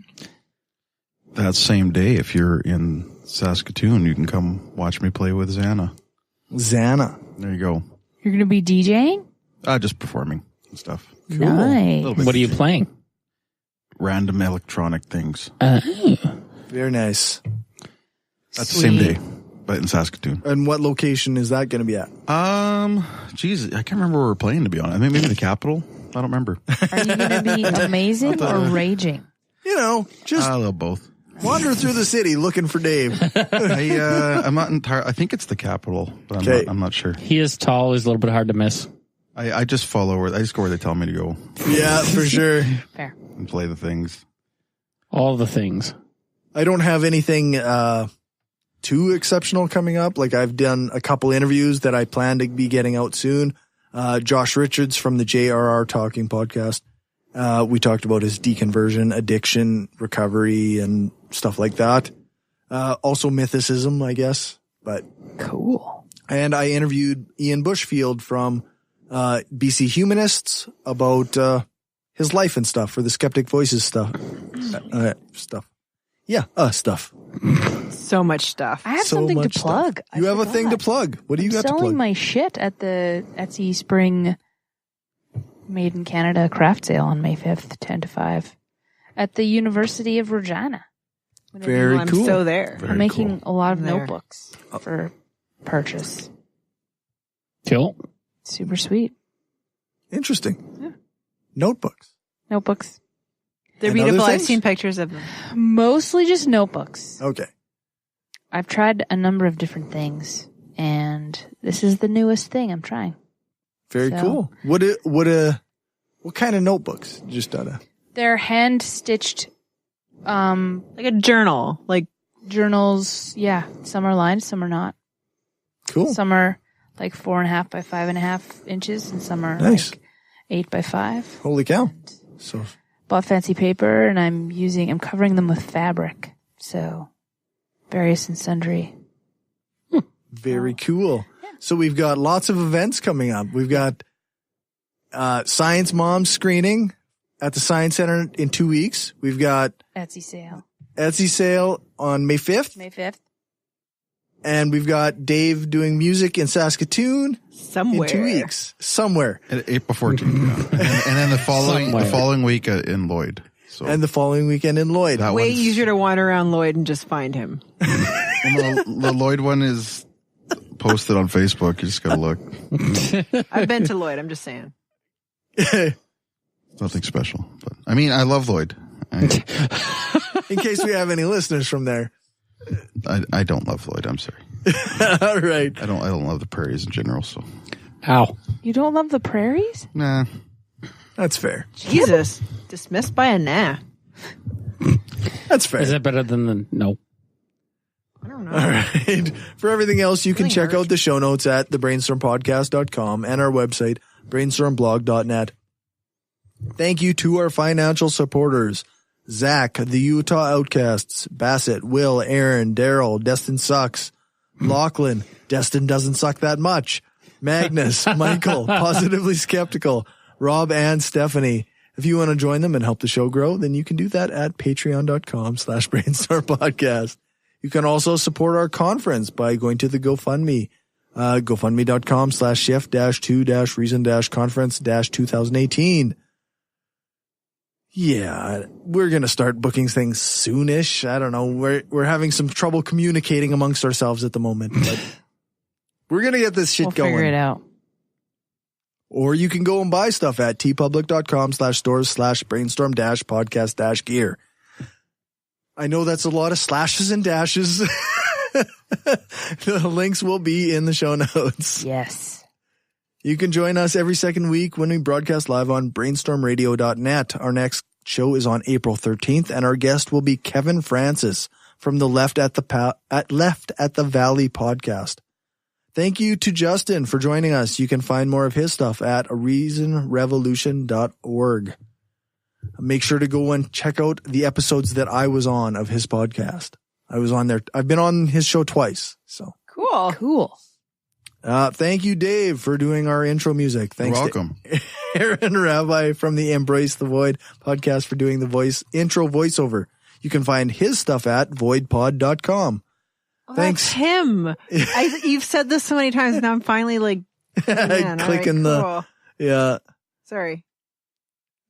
That same day, if you're in Saskatoon. You can come watch me play with Xana. Xana. There you go. You're going to be DJing? Just performing and stuff. Cool. Nice. What are you playing? Random electronic things. Very nice. That's the same day, but in Saskatoon. And what location is that going to be at? Geez, I can't remember where we're playing, to be honest. I mean, maybe the Capitol. I don't remember. Are you going to be amazing or raging? You know, just a little both. Wander through the city looking for Dave. I'm not entirely. I think it's the Capitol, but I'm not sure. He is tall. He's a little bit hard to miss. I just follow where I just go where they tell me to go. Yeah, for sure. Fair. And play the things. All the things. I don't have anything too exceptional coming up. Like I've done a couple interviews that I plan to be getting out soon. Josh Richards from the JRR Talking podcast. We talked about his deconversion, addiction, recovery, and stuff like that. Also mythicism, I guess. But cool. And I interviewed Ian Bushfield from BC Humanists about his life and stuff for the Skeptic Voices stuff. Stuff. So much stuff. I have something to plug. You have a thing to plug. What do you got to plug? Selling my shit at the Etsy Spring Made in Canada craft sale on May 5th, 10 to 5 at the University of Regina. Very cool. I'm so there. I'm making a lot of notebooks for purchase. Cool. Super sweet. Interesting. Yeah. Notebooks. They're beautiful. I've seen pictures of them. Mostly just notebooks. Okay. I've tried a number of different things, and this is the newest thing I'm trying. Very cool. What kind of notebooks? Just they're hand stitched, like a journal, like journals. Yeah, some are lined, some are not. Cool. Some are like 4.5 by 5.5 inches, and some are nice. Like 8 by 5. Holy cow! So bought fancy paper, and I'm covering them with fabric. So various and sundry. Very cool. So we've got lots of events coming up. We've got Science Mom screening at the Science Center in 2 weeks. We've got Etsy sale on May 5th. May 5th. And we've got Dave doing music in Saskatoon somewhere in 2 weeks. Somewhere. At April 14th. Yeah. and then the following week in Lloyd. So. And the following weekend in Lloyd. Way easier to wander around Lloyd and just find him. The Lloyd one is posted on Facebook. You just gotta look. I've been to Lloyd. I'm just saying. Nothing special, but I mean, I love Lloyd. In case we have any listeners from there, I don't love Lloyd. I'm sorry. All right. I don't love the prairies in general. So, ow. You don't love the prairies? Nah, that's fair. Jesus, dismissed by a nah. That's fair. Is it better than the no? I don't know. All right. For everything else, you can check out the show notes at thebrainstormpodcast.com and our website, brainstormblog.net. Thank you to our financial supporters, Zach, the Utah Outcasts, Bassett, Will, Aaron, Daryl, Destin Sucks, Lachlan, Destin doesn't suck that much, Magnus, Michael, Positively Skeptical, Rob, and Stephanie. If you want to join them and help the show grow, then you can do that at patreon.com/brainstormpodcast. You can also support our conference by going to the GoFundMe, gofundme.com/shift-2-reason-conference-2018. Yeah, we're going to start booking things soonish. I don't know. We're having some trouble communicating amongst ourselves at the moment, but we're going to get this shit going. We'll figure it out. Or you can go and buy stuff at tpublic.com/stores/brainstorm-podcast-gear. I know that's a lot of slashes and dashes. The links will be in the show notes. Yes. You can join us every second week when we broadcast live on brainstormradio.net. Our next show is on April 13th, and our guest will be Kevin Francis from the Left at the Valley podcast. Thank you to Justin for joining us. You can find more of his stuff at reasonrevolution.org. Make sure to go and check out the episodes that I was on of his podcast. I was on there. I've been on his show twice. So cool. Thank you, Dave, for doing our intro music. Thanks. You're welcome. To Aaron Rabbi from the Embrace the Void podcast for doing the intro voiceover. You can find his stuff at voidpod.com. Thanks. That's him. You've said this so many times. Now I'm finally like clicking cool. yeah. Sorry.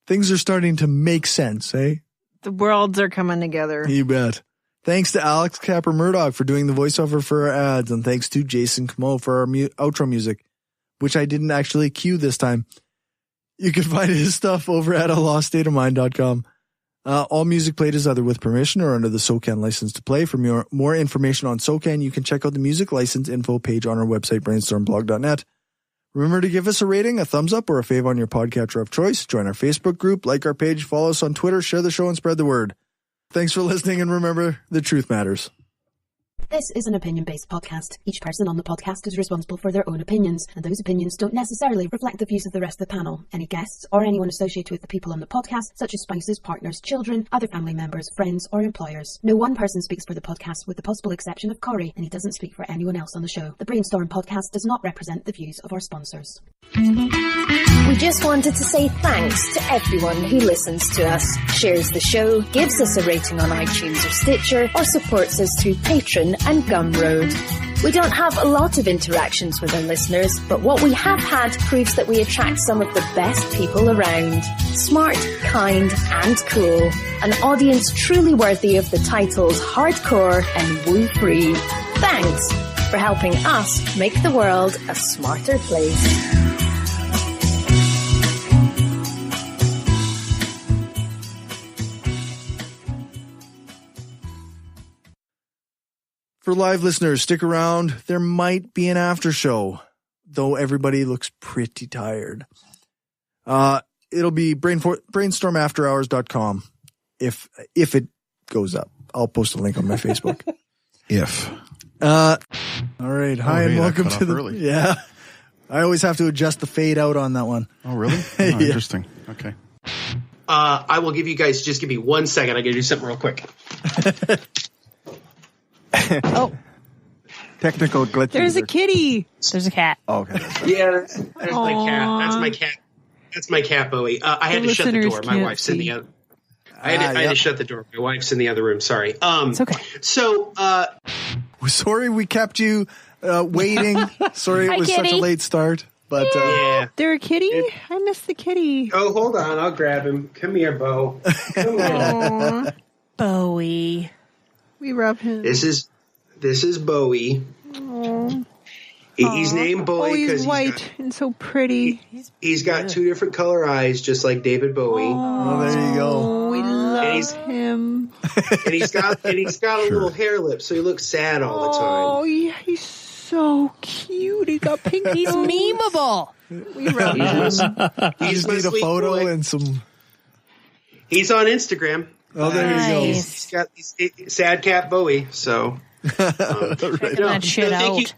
Things are starting to make sense, eh? The worlds are coming together. You bet. Thanks to Alex Capper-Murdoch for doing the voiceover for our ads, and thanks to Jason Camo for our outro music, which I didn't actually cue this time. You can find his stuff over at aloststateofmind.com. All music played is either with permission or under the SOCAN license to play. For more information on SOCAN, you can check out the music license info page on our website, brainstormblog.net. Remember to give us a rating, a thumbs up, or a fave on your podcatcher of choice. Join our Facebook group, like our page, follow us on Twitter, share the show, and spread the word. Thanks for listening, and remember, the truth matters. This is an opinion-based podcast. Each person on the podcast is responsible for their own opinions, and those opinions don't necessarily reflect the views of the rest of the panel. Any guests or anyone associated with the people on the podcast, such as spouses, partners, children, other family members, friends, or employers. No one person speaks for the podcast with the possible exception of Cory, and he doesn't speak for anyone else on the show. The Brainstorm podcast does not represent the views of our sponsors. We just wanted to say thanks to everyone who listens to us, shares the show, gives us a rating on iTunes or Stitcher, or supports us through Patreon and Gumroad. We don't have a lot of interactions with our listeners, but what we have had proves that we attract some of the best people around. Smart, kind, and cool. An audience truly worthy of the titles hardcore and woo-free. Thanks for helping us make the world a smarter place. For live listeners, stick around. There might be an after show, though everybody looks pretty tired. It'll be brainstormafterhours.com if it goes up. I'll post a link on my Facebook. If. All right. Hi, and welcome to the early. Yeah. I always have to adjust the fade out on that one. Oh, really? Oh, Yeah. Interesting. Okay. I will give you guys, just give me 1 second. I got to do something real quick. Oh, Technical glitches. there's a kitty. There's a cat. Oh, okay. Yeah, there's my cat. That's my cat. That's my cat, Bowie. I had to shut the door. My wife's in the other. I had to shut the door. My wife's in the other room. Sorry. It's okay. So, Sorry we kept you waiting. Sorry it Hi, was such a kitty. late start. But yeah. There a kitty? I miss the kitty. Oh, hold on. I'll grab him. Come here, Bo. Come here. Aw, Bowie. we rub him. This is Bowie. Aw. He's named Bowie Oh, because he's white and so pretty. he's got two different color eyes, just like David Bowie. oh, there you go. Oh, we love he's- him. And he's got a little hair lip, so he looks sad all the time. Oh, yeah, he's so cute. He got pink. He's nose. memeable. We rub He's him. my, You he's just my need a sweet photo boy. and some. He's on Instagram. Oh, there you go. Nice. He's got sad cat Bowie. So Right Checking on. that shit thank you. out.